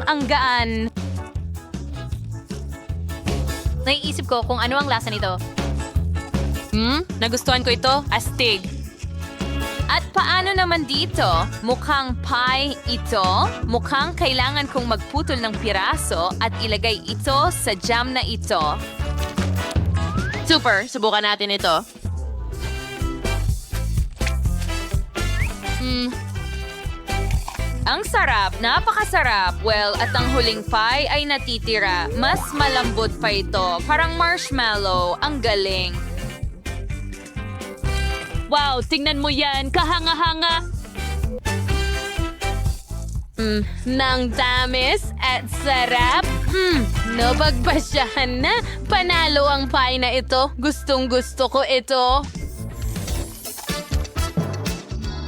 Ang gaan. Naiisip ko kung ano ang lasa nito. Nagustuhan ko ito. Astig. At paano naman dito? Mukhang pie ito. Mukhang kailangan kong magputol ng piraso at ilagay ito sa jam na ito. Super! Subukan natin ito. Ang sarap! Napakasarap! Well, at ang huling pie ay natitira. Mas malambot pa ito. Parang marshmallow. Ang galing. Wow, tingnan mo yan. Kahanga-hanga. Nang tamis at sarap. Napagbasyahan na. Panalo ang pie na ito. Gustong-gusto ko ito.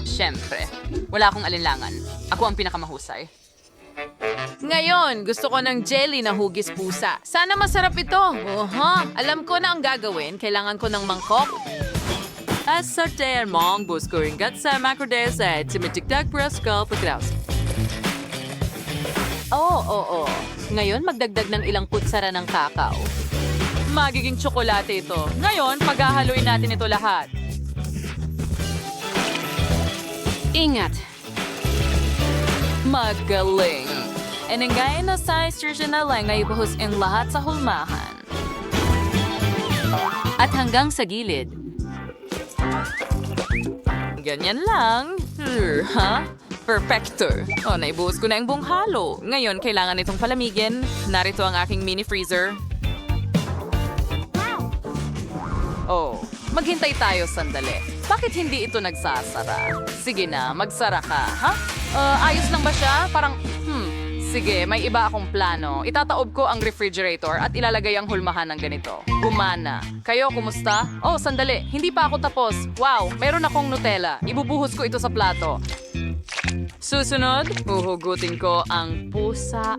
Siyempre, wala akong alinlangan. Ako ang pinakamahusay. Ngayon, gusto ko ng jelly na hugis pusa. Sana masarap ito. Alam ko na ang gagawin. Kailangan ko ng mangkok. Asartean mong buskuringat sa makrodesa at tumitigdag praskal pagkaus. Oo. Ngayon, magdagdag ng ilang kutsara ng kakao. Magiging tsokolate ito. Ngayon, paghahaluin natin ito lahat. Ingat. Magaling. Enengay na sa station na lang ay ibuhusin lahat sa hulmahan. At hanggang sa gilid. Ganyan lang. Perfecto. Naibuhos ko na yung buong halo. Ngayon, kailangan itong palamigin. Narito ang aking mini freezer. Maghintay tayo sandali. Bakit hindi ito nagsasara? Sige na, magsara ka, ha? Ayos lang ba siya? Parang, sige, may iba akong plano. Itataob ko ang refrigerator at ilalagay ang hulmahan ng ganito. Gumana. Kayo, kumusta? Sandali. Hindi pa ako tapos. Wow, meron akong Nutella. Ibubuhos ko ito sa plato. Susunod, uhugutin ko ang pusa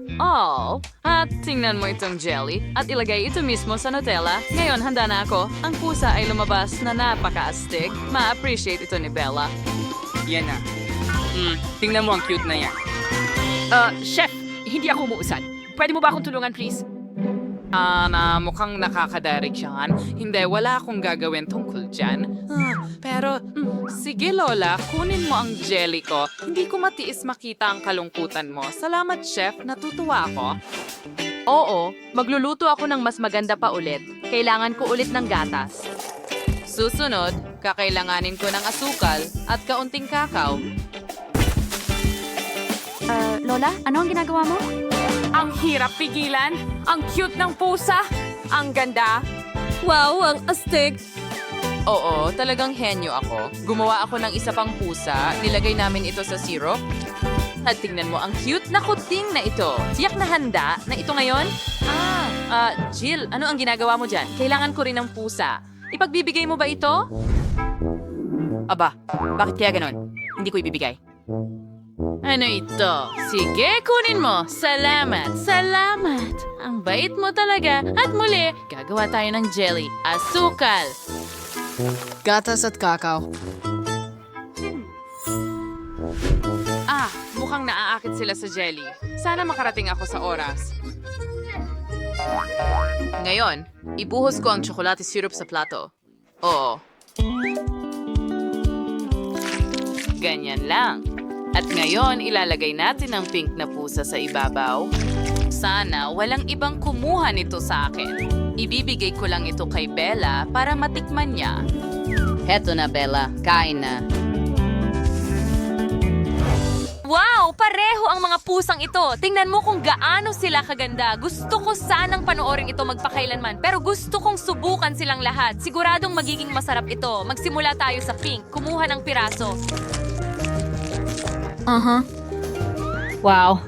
at tingnan mo itong jelly at ilagay ito mismo sa Nutella. Ngayon, handa na ako. Ang pusa ay lumabas na napaka-astig. Ma-appreciate ito ni Bella. Yan na. Tingnan mo ang cute na yan. Chef, hindi ako umuusad. Pwede mo ba akong tulungan, please? Mukhang nakakadarig siyan. Hindi, wala akong gagawin tungkol dyan. Pero, sige Lola, kunin mo ang jelly ko. Hindi ko matiis makita ang kalungkutan mo. Salamat, Chef. Natutuwa ako. Oo, magluluto ako ng mas maganda pa ulit. Kailangan ko ulit ng gatas. Susunod, kakailanganin ko ng asukal at kaunting kakao. Lola, ano ang ginagawa mo? Ang hirap pigilan. Ang cute ng pusa. Ang ganda. Wow, ang astig. Oo, talagang henyo ako. Gumawa ako ng isa pang pusa. Nilagay namin ito sa syrup. At tingnan mo ang cute na kuting na ito. Tiyak na handa na ito ngayon? Jill, ano ang ginagawa mo dyan? Kailangan ko rin ng pusa. Ipagbibigay mo ba ito? Aba, bakit kaya ganon? Hindi ko ibibigay. Ano ito? Sige, kunin mo. Salamat. Ang bait mo talaga. At muli, gagawa tayo ng jelly. Asukal. Gatas at kakao. Mukhang naaakit sila sa jelly. Sana makarating ako sa oras. Ngayon, ibuhos ko ang tsokolate syrup sa plato. Oo. Ganyan lang. At ngayon, ilalagay natin ang pink na pusa sa ibabaw. Sana walang ibang kumuha nito sa akin. Ibibigay ko lang ito kay Bella para matikman niya. Heto na, Bella. Kain na. Wow! Pareho ang mga pusang ito. Tingnan mo kung gaano sila kaganda. Gusto ko sanang panoorin ito magpakailanman. Pero gusto kong subukan silang lahat. Siguradong magiging masarap ito. Magsimula tayo sa pink. Kumuha ng piraso. Wow.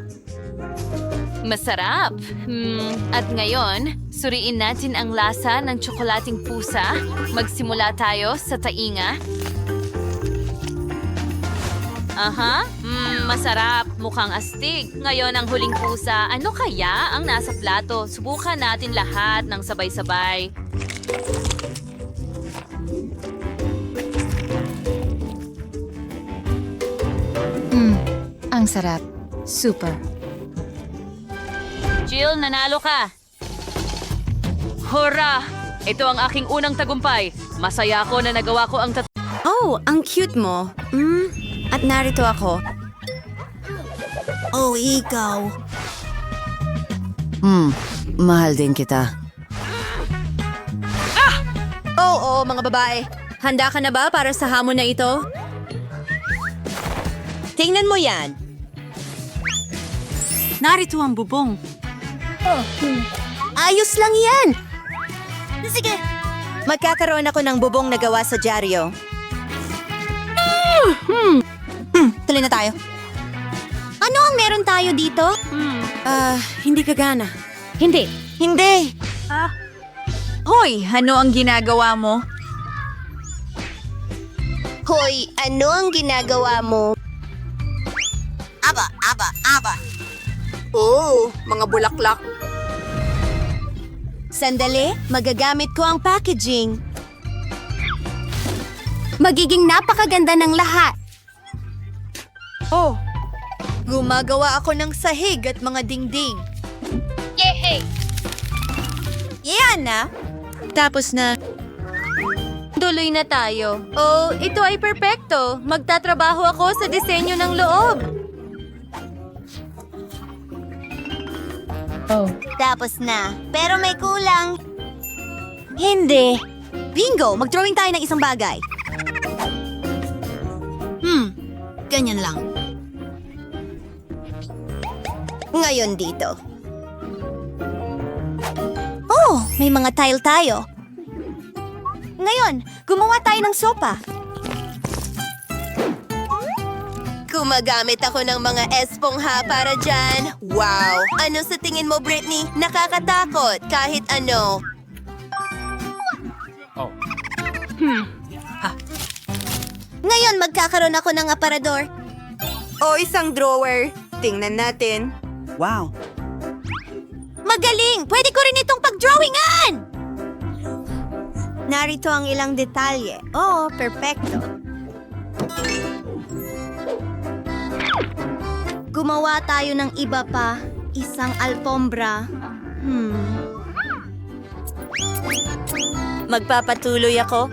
Masarap. At ngayon, suriin natin ang lasa ng tsokolating pusa. Magsimula tayo sa tainga. Masarap. Mukhang astig. Ngayon ang huling pusa. Ano kaya ang nasa plato? Subukan natin lahat ng sabay-sabay. Ang sarap. Super. Jill, nanalo ka. Hurra! Ito ang aking unang tagumpay. Masaya ako na nagawa ko ang Oh, ang cute mo. At narito ako. Oh, ikaw. Mahal din kita. Oo, mga babae. Handa ka na ba para sa hamon na ito? Tingnan mo yan. Narito ang bubong. Ayos lang yan. Sige. Magkakaroon ako ng bubong na gawa sa dyaryo. Tuloy na tayo. Ano ang meron tayo dito? Hindi kagana. Hindi. Hoy, ano ang ginagawa mo? Hoy, ano ang ginagawa mo? Aba. Oh, mga bulaklak. Sandali, magagamit ko ang packaging. Magiging napakaganda ng lahat. Oh, gumagawa ako ng sahig at mga dingding. Yehey! Yan na. Tapos na. Tuloy na tayo. Oh, ito ay perpekto. Magtatrabaho ako sa disenyo ng loob. Tapos na. Pero may kulang. Hindi. Bingo! Mag-drawing tayo ng isang bagay. Ganyan lang. Ngayon dito. Oh, may mga tile tayo. Ngayon, gumawa tayo ng sopa. Gumagamit ako ng mga espongha para dyan. Wow! Ano sa tingin mo, Britney? Nakakatakot kahit ano. Ngayon, magkakaroon ako ng aparador. O isang drawer. Tingnan natin. Wow. Magaling! Pwede ko rin itong pag-drawingan! Narito ang ilang detalye. Oo, perfecto. Gumawa tayo ng iba pa. Isang alpombra. Magpapatuloy ako.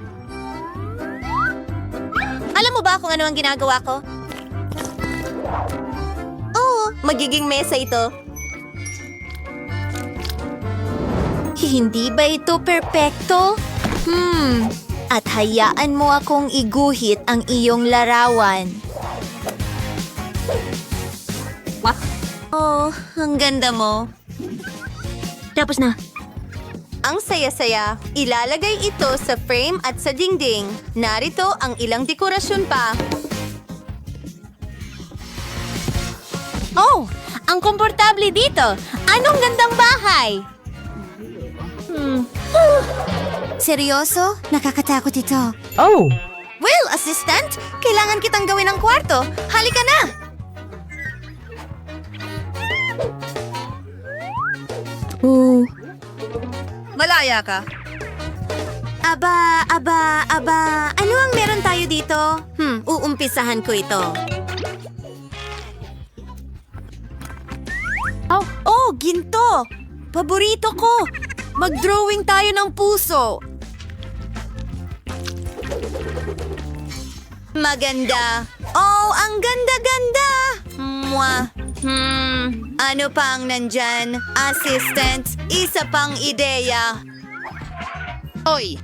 Alam mo ba kung ano ang ginagawa ko? Oo, Magiging mesa ito. hindi ba ito perpekto? At hayaan mo akong iguhit ang iyong larawan. Oh, ang ganda mo. Tapos na. Ang saya-saya. Ilalagay ito sa frame at sa dingding. Narito ang ilang dekorasyon pa. Oh, ang komportable dito. Anong gandang bahay. Seryoso? Nakakatakot ito. Oh! Well, assistant, kailangan kitang gawin ng kwarto. Halika na! Malaya ka. Aba. Ano ang meron tayo dito? Uumpisahan ko ito. Oh, ginto! Paborito ko! Mag-drawing tayo ng puso. Maganda. Oh, ang ganda-ganda! Mwah! Ano pang nandyan? Assistant, isa pang ideya. Oy!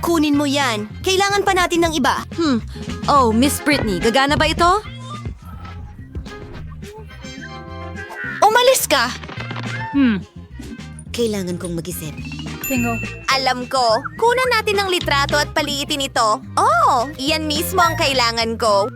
Kunin mo yan. Kailangan pa natin ng iba. Oh, Miss Britney, gagana ba ito? Umalis ka! Kailangan kong mag-isip. Bingo. Alam ko. Kunan natin ng litrato at paliitin ito. Oh, iyan mismo ang kailangan ko.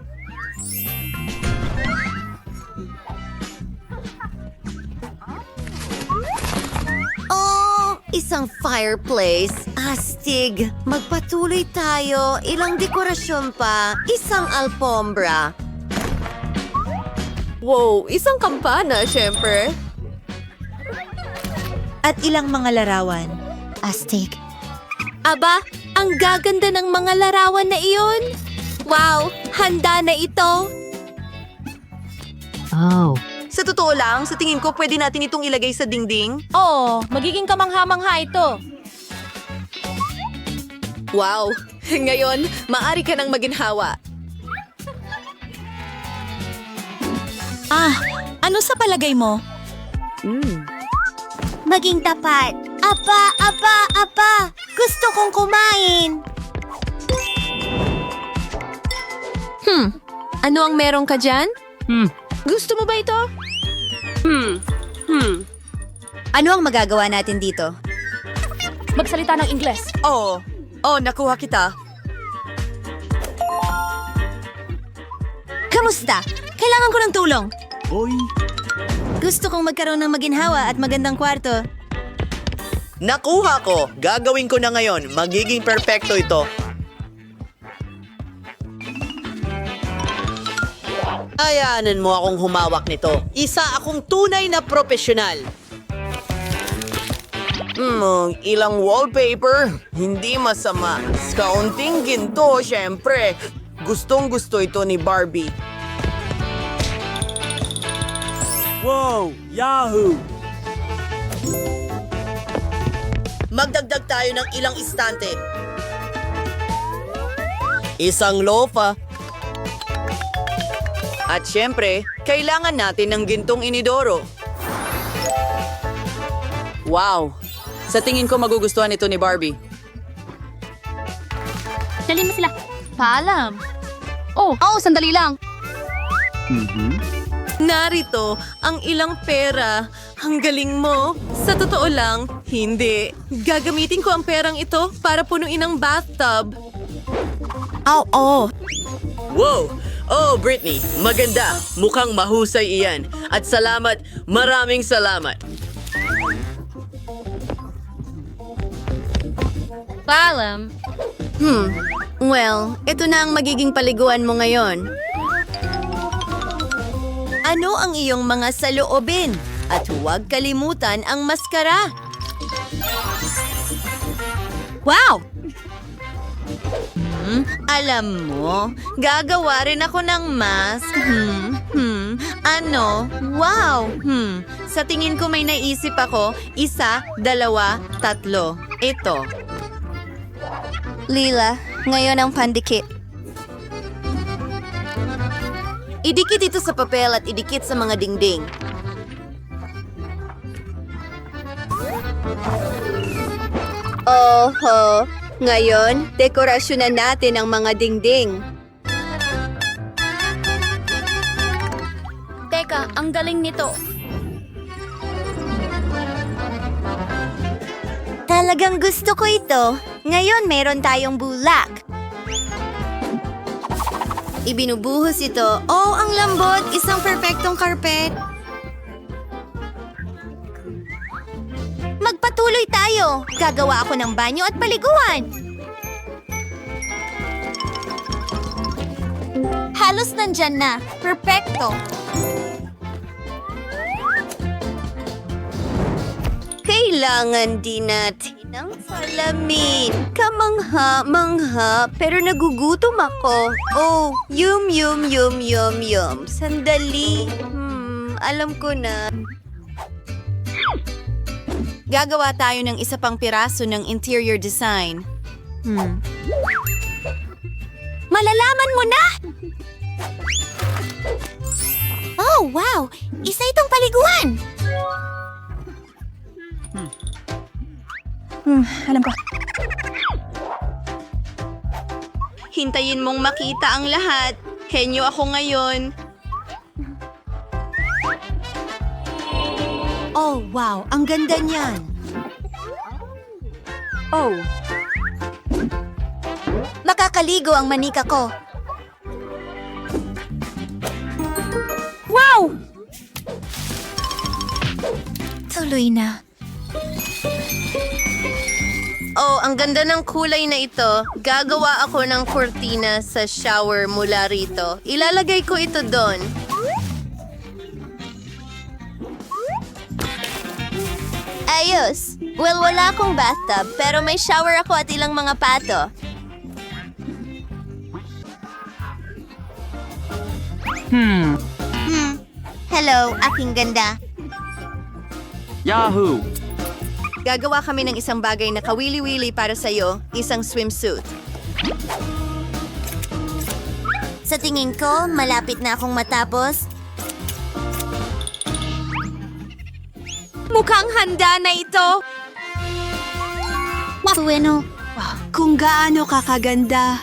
Oh, isang fireplace. Astig. Magpatuloy tayo. Ilang dekorasyon pa. Isang alfombra. Wow, isang kampana, syempre. At ilang mga larawan. Astig. Aba, ang gaganda ng mga larawan na iyon. Wow, handa na ito. Sa totoo lang, sa tingin ko pwede natin itong ilagay sa dingding. Oo, magiging kamangha-mangha ito. Wow! Ngayon, maaari ka nang maginhawa. Ano sa palagay mo? Maging tapat. Apa! Gusto kong kumain. Ano ang meron ka dyan? Gusto mo ba ito? Ano ang magagawa natin dito? Magsalita ng Ingles. Oo. Nakuha kita. Kamusta? Kailangan ko ng tulong. Oy, Gusto kong magkaroon ng maginhawa at magandang kwarto. Nakuha ko! Gagawin ko na ngayon. Magiging perpekto ito. Ayanan mo akong humawak nito. Isa akong tunay na profesional. Ilang wallpaper. Hindi masama. Kaunting ginto, syempre. Gustong gusto ito ni Barbie. wow, Yahoo! Magdagdag tayo ng ilang istante. Isang lofa. At syempre, kailangan natin ng gintong inidoro. Wow! Sa tingin ko magugustuhan ito ni Barbie. Dalhin mo sila. Paalam. Oh, sandali lang. Narito ang ilang pera. Ang galing mo. Sa totoo lang, hindi. Gagamitin ko ang perang ito para punuin ang bathtub. Wow! Oh, Britney, maganda. Mukhang mahusay iyan. At salamat, maraming salamat. Paalam. Well, ito na ang magiging paliguan mo ngayon. Ano ang iyong mga saloobin? At huwag kalimutan ang maskara. Wow! Alam mo, gagawa rin ako ng mask. Ano? Wow! Sa tingin ko may naisip ako. 1, 2, 3. Ito. Lila, ngayon ang pandikit. Idikit ito sa papel at idikit sa mga dingding. Oho! Ngayon, dekorasyon na natin ang mga dingding. Teka, ang galing nito. Talagang gusto ko ito. Ngayon, meron tayong bulak. Ibinubuhos ito. Oh, ang lambot! Isang perpektong karpet. Magpatuloy tayo. Gagawa ako ng banyo at paliguan. Halos nandyan na. Perpekto. Kailangan din natin ng salamin. Kamangha-mangha, pero nagugutom ako. Oh, yum. Sandali. Alam ko na. Gagawa tayo ng isa pang piraso ng interior design. Malalaman mo na! Oh, wow! Isa itong paliguan! Alam ko. Hintayin mong makita ang lahat. Henyo ako ngayon. Oh, wow! Ang ganda niyan! Oh, Makakaligo ang manika ko. wow! Tuloy na. Oh, ang ganda ng kulay na ito. Gagawa ako ng kurtina sa shower mula rito. Ilalagay ko ito doon. Ayos! Well, wala akong bathtub, pero may shower ako at ilang mga pato. Hello, aking ganda. Yahoo! Gagawa kami ng isang bagay na kawili-wili para sa'yo, isang swimsuit. Sa tingin ko, malapit na akong matapos. Mukhang handa na ito! Bueno, Kung gaano kakaganda.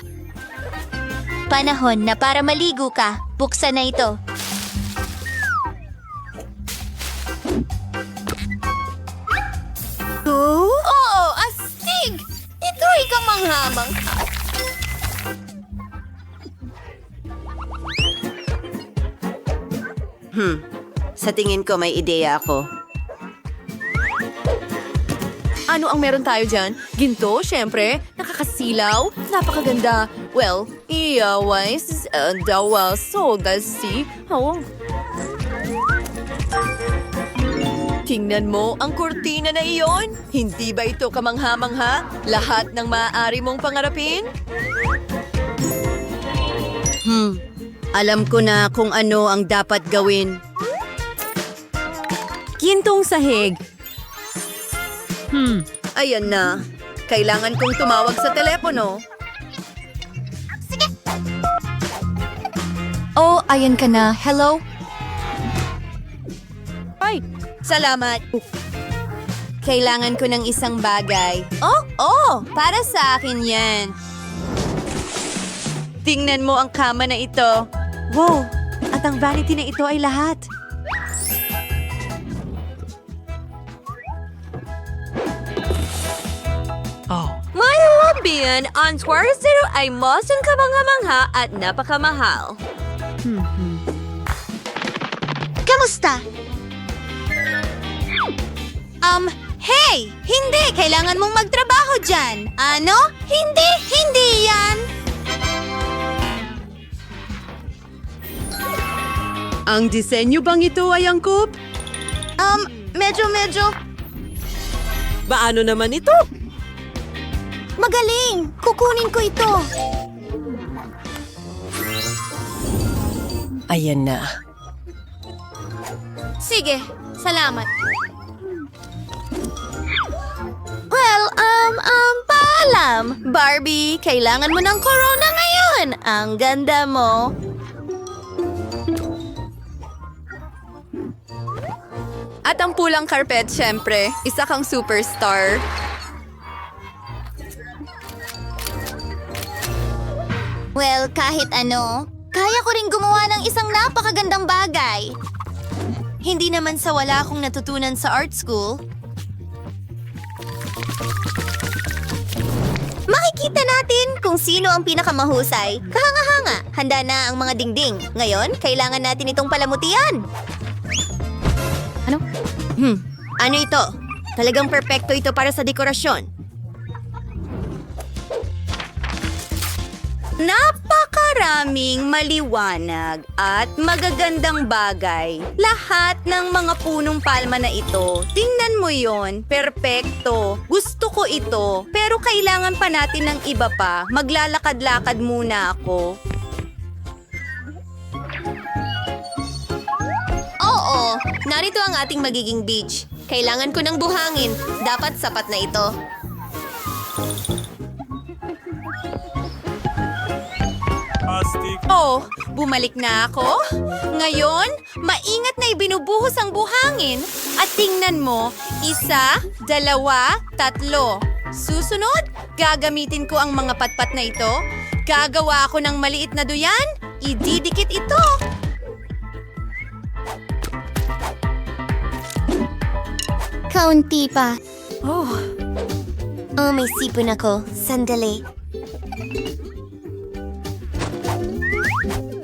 panahon na para maligo ka. Buksan na ito. Oo, astig! Ito'y kamanghamang. Sa tingin ko may ideya ako. Ano ang meron tayo dyan? Ginto, syempre. Nakakasilaw. Napakaganda. Well, wise, dawal, so, see. Oh. Tingnan mo ang kurtina na iyon. Hindi ba ito kamangha-mangha? Lahat ng maaari mong pangarapin? Alam ko na kung ano ang dapat gawin. Gintong sahig. Ayan na. Kailangan kong tumawag sa telepono. Oh, ayan ka na. Hello? Ay, salamat. Kailangan ko ng isang bagay. Oh, para sa akin yan. Tingnan mo ang kama na ito. Wow, at ang vanity na ito ay lahat. May labian, ang Swarazero ay mosong kamangha-mangha at napakamahal. Kamusta? Hey! Hindi! Kailangan mong magtrabaho dyan! Ano? Hindi! Hindi yan! Ang disenyo bang ito ay angkop? Medyo. Paano naman ito? Magaling! Kukunin ko ito! Ayan na. Sige, salamat. Well, paalam. Barbie, kailangan mo ng corona ngayon. Ang ganda mo. At ang pulang carpet, syempre. Isa kang superstar. Well, kahit ano, kaya ko rin gumawa ng isang napakagandang bagay. Hindi naman sa wala akong natutunan sa art school. Makikita natin kung sino ang pinakamahusay. Kahanga-hanga, handa na ang mga dingding. Ngayon, kailangan natin itong palamutian. Ano ito? Talagang perpekto ito para sa dekorasyon. Napakaraming maliwanag at magagandang bagay. Lahat ng mga punong palma na ito. Tingnan mo yon, perpekto. Gusto ko ito, pero kailangan pa natin ng iba pa. Maglalakad-lakad muna ako. Oo, narito ang ating magiging beach. Kailangan ko ng buhangin. Dapat sapat na ito. plastic. Oh, bumalik na ako? Ngayon, maingat na ibinubuhos ang buhangin. At tingnan mo, 1, 2, 3. Susunod, gagamitin ko ang mga patpat na ito. Gagawa ako ng maliit na duyan. Ididikit ito. Kaunti pa. Oh, may sipon ako. Sandali.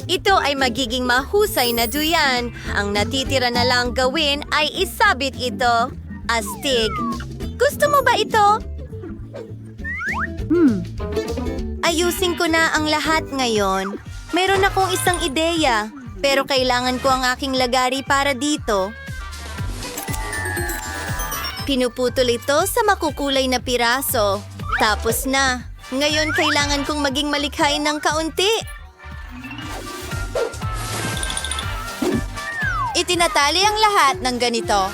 Ito ay magiging mahusay na duyan. Ang natitira na lang gawin ay isabit ito. Astig. Gusto mo ba ito? Ayusin ko na ang lahat ngayon. Meron akong isang ideya, pero kailangan ko ang aking lagari para dito. Pinuputol ito sa makukulay na piraso. Tapos na. Ngayon kailangan kong maging malikhain ng kaunti. Itinatali ang lahat ng ganito.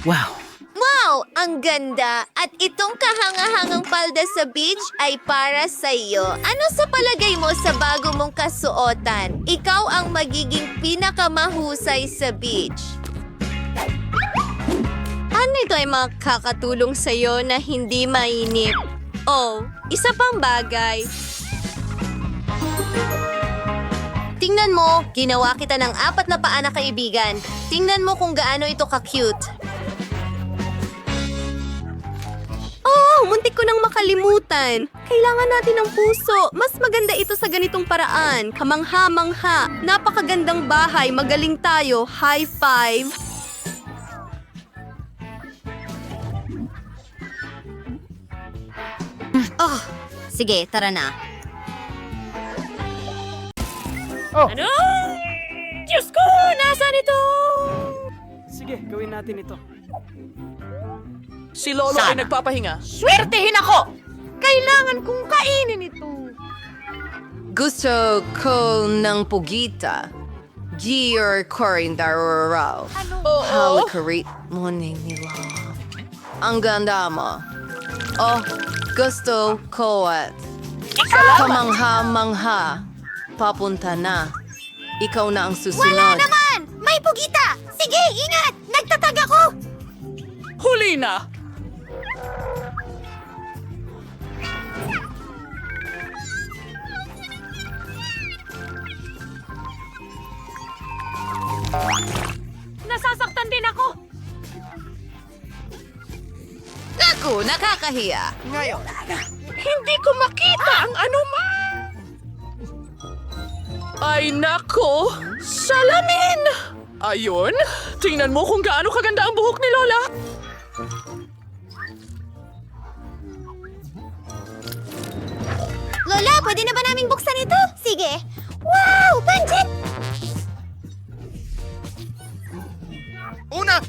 Wow! Wow! Ang ganda! At itong kahangahangang palda sa beach ay para sa iyo. Ano sa palagay mo sa bago mong kasuotan? Ikaw ang magiging pinakamahusay sa beach. Ano ito ay makakatulong sa iyo na hindi mainip? Oh, isa pang bagay. Tingnan mo, ginawa kita ng 4 na paa na kaibigan. Tingnan mo kung gaano ito ka-cute. Oh, muntik ko nang makalimutan. Kailangan natin ng puso. Mas maganda ito sa ganitong paraan. Kamangha-mangha. Napakagandang bahay. Magaling tayo. High five. Oh, sige, tara na. Ano? Diyos ko! Nasaan ito? Sige, gawin natin ito. Si Lolo ay nagpapahinga. Swertehin ako! Kailangan kong kainin ito. Gusto ko ng pugita. Gear Corindaro. Halikarit mo nila. Ang ganda mo. Oh, gusto ko at kamangha-mangha. Papunta na. Ikaw na ang susunod. Wala naman! May pugita! Sige, ingat! Nagtatag ako! Huli na! Nasasaktan din ako! Naku, nakakahiya. Ngayon. Hindi ko makita ang anuman. Ay nako! Salamin! Ayun, tingnan mo kung gaano kaganda ang buhok ni Lola. Lola, pwede na ba naming buksan ito? Sige. Wow! Pansit! Una!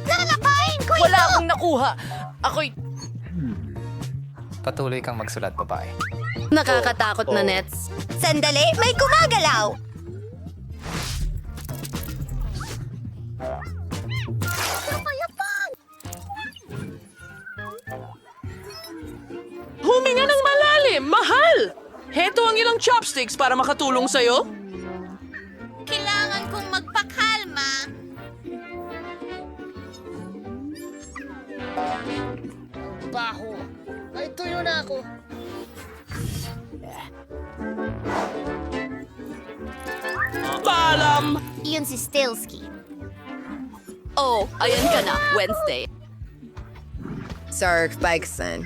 Lalakain ko Wala ito! akong nakuha. Ako'y Patuloy kang magsulat, babae. Nakakatakot na nets. Sandali, may gumagalaw! huminga ng malalim, mahal! Heto ang ilang chopsticks para makatulong sa'yo. Kailangan kong magpakalma. Baho! Ay, tuyo na ako. Paalam! Iyon si Stilsky. Oh, ayan ka na. Wednesday. Sark Bikeson.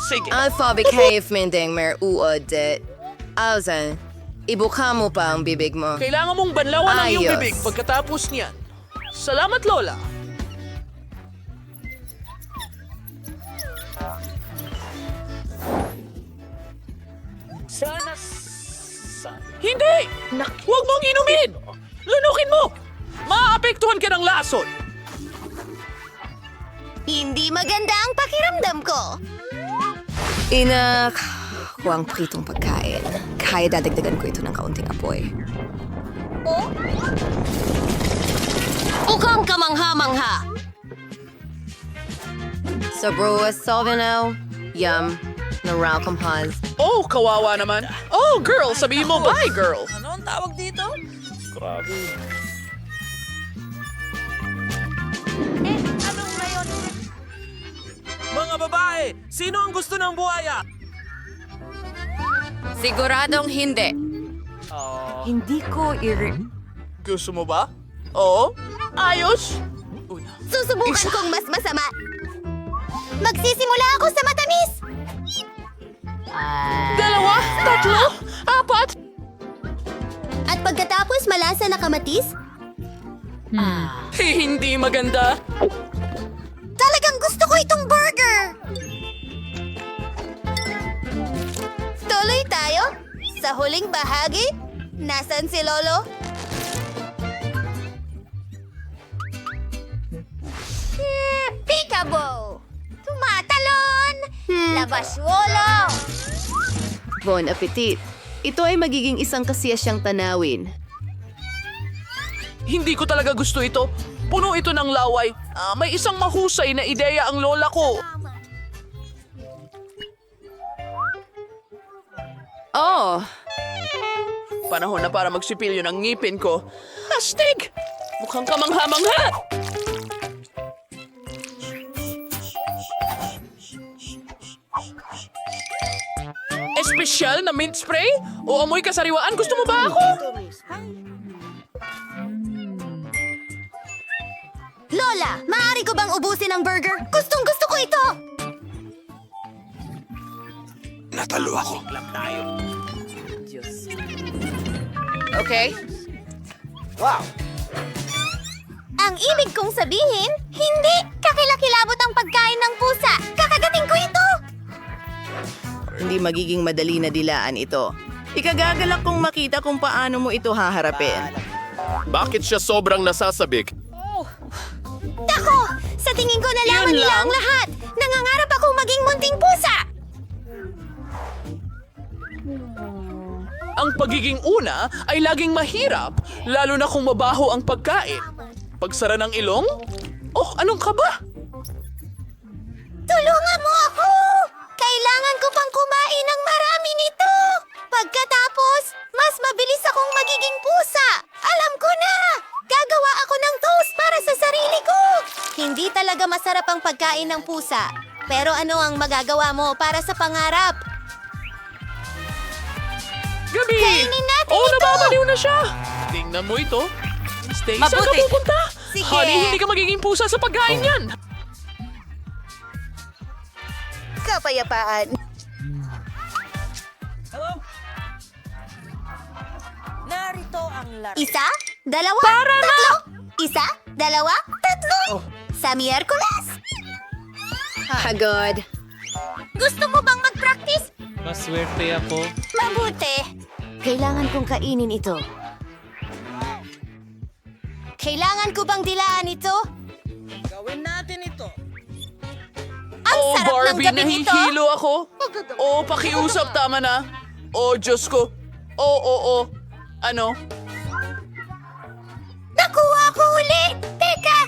Sige. Alphabet cave mending mer uodit. Alzan, ibuka mo pa ang bibig mo. Kailangan mong banlawan ang iyong Ayos. bibig pagkatapos niyan. Salamat, Lola. Hindi! Huwag mong inumin! Lunukin mo! Maaapektuhan ka ng lason! Hindi maganda ang pakiramdam ko. Inak, huwag pritong pagkain. Kaya dadagdagan ko ito ng kaunting apoy. Mukhang kamangha-mangha. Sa Brewers Sauvignon, yum, na Ralcomhaz. Oh, kawawa naman. Oh, girl, sabihin mo bye, girl. Ano ang tawag dito? Grabe. Mga babae, sino ang gusto ng buhaya? Siguradong hindi. Hindi ko Gusto mo ba? Oo? Ayos! Susubukan kong mas masama. Magsisimula ako sa matamis. 2, 3, 4. At pagkatapos malasa na kamatis, Hindi maganda. talagang gusto ko itong burger. Tuloy tayo sa huling bahagi. Nasaan si Lolo? Peekaboo! Tumatalon! Labaswolo! Bon appetit. Ito ay magiging isang kasiyasyang tanawin. Hindi ko talaga gusto ito. Puno ito ng laway. May isang mahusay na ideya ang lola ko. Oh, Panahon na para magsipilyo ng ngipin ko. Astig! Mukhang kamangha-mangha! Espesyal na mint spray? O amoy kasariwaan? Gusto mo ba ako? Lola, maaari ko bang ubusin ang burger? Gustong gusto ko ito! Natalo ako. Okay? Ang ibig kong sabihin, hindi kakilakilabot ang pagkain ng pusa. Kakagating ko ito! Hindi magiging madali na dilaan ito. Ikagagalak kong makita kung paano mo ito haharapin. Bakit siya sobrang nasasabik? Dako! Sa tingin ko nalaman Yun nila lang? ang lahat. Nangangarap akong maging munting pusa! Ang pagiging una ay laging mahirap, lalo na kung mabaho ang pagkain. Pagsara ng ilong? Oh, anong kaba? Tulungan mo ako! Kailangan ko pang kumain ng marami nito! Pagkatapos, mas mabilis akong magiging pusa! Alam ko na! Gagawa ako ng toast para sa sarili ko! Hindi talaga masarap ang pagkain ng pusa. Pero ano ang magagawa mo para sa pangarap? Gabi! Kainin natin Oh, ito! nababaliw na siya! Tingnan mo ito. Stay, saan ka Mabuti. pupunta? Sige. Honey, hindi ka magiging pusa sa pagkain yan! Kapayapaan. Isa, dalawa, tatlo. Isa, dalawa, tatlo. Sa Miyerkules. hagod. Gusto mo bang mag-practice? Maswerte ako. Mabuti. Kailangan kong kainin ito. Kailangan ko bang dilaan ito? Gawin natin ito. Ang Oh, sarap ng Barbie, gabing ito. nahihilo ako. Oh, pakiusap, tama na. Oh, Diyos ko. Oh. Ano? Nakuha ko ulit! Teka!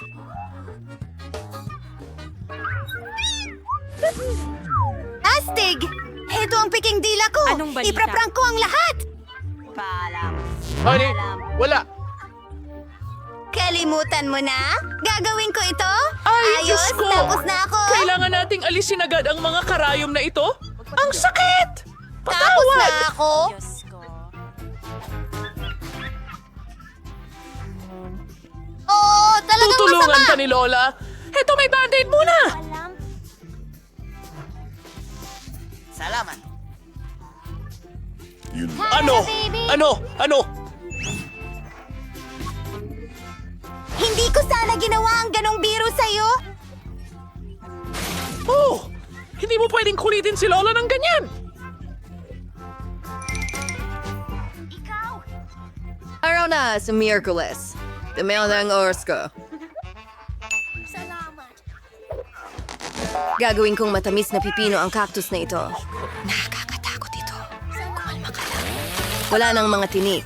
Astig! Ito ang piking dila ko! Anong balita? Ipraprank ko ang lahat! Honey, wala. Kalimutan mo na? Gagawin ko ito? Ay, Ayos, Diyos ko! tapos na ako! Kailangan nating alisin agad ang mga karayom na ito? Ang sakit! Tapos Patawad! na ako! Oo, talagang Tutulungan masama! ka ni Lola. Heto, may band-aid muna! Salamat. Ano? Hindi ko sana ginawa ang ganong biro sa'yo! Oh! Hindi mo pwedeng kulitin si Lola ng ganyan! Araw na sa Miyerkules. Tumayo na ang oras ko. Gagawin kong matamis na pipino ang cactus na ito. Nakakatakot ito. Kumalma ka lang. Wala nang mga tinik.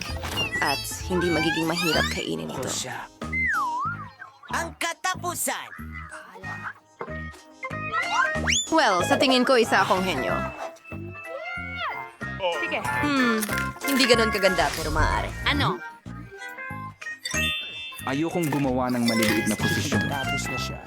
At hindi magiging mahirap kainin ito. Ang katapusan. Well, sa tingin ko isa akong henyo. Hindi ganun kaganda pero maaari. Ano? Ayokong gumawa ng maliliit na posisyon. Tapos na siya.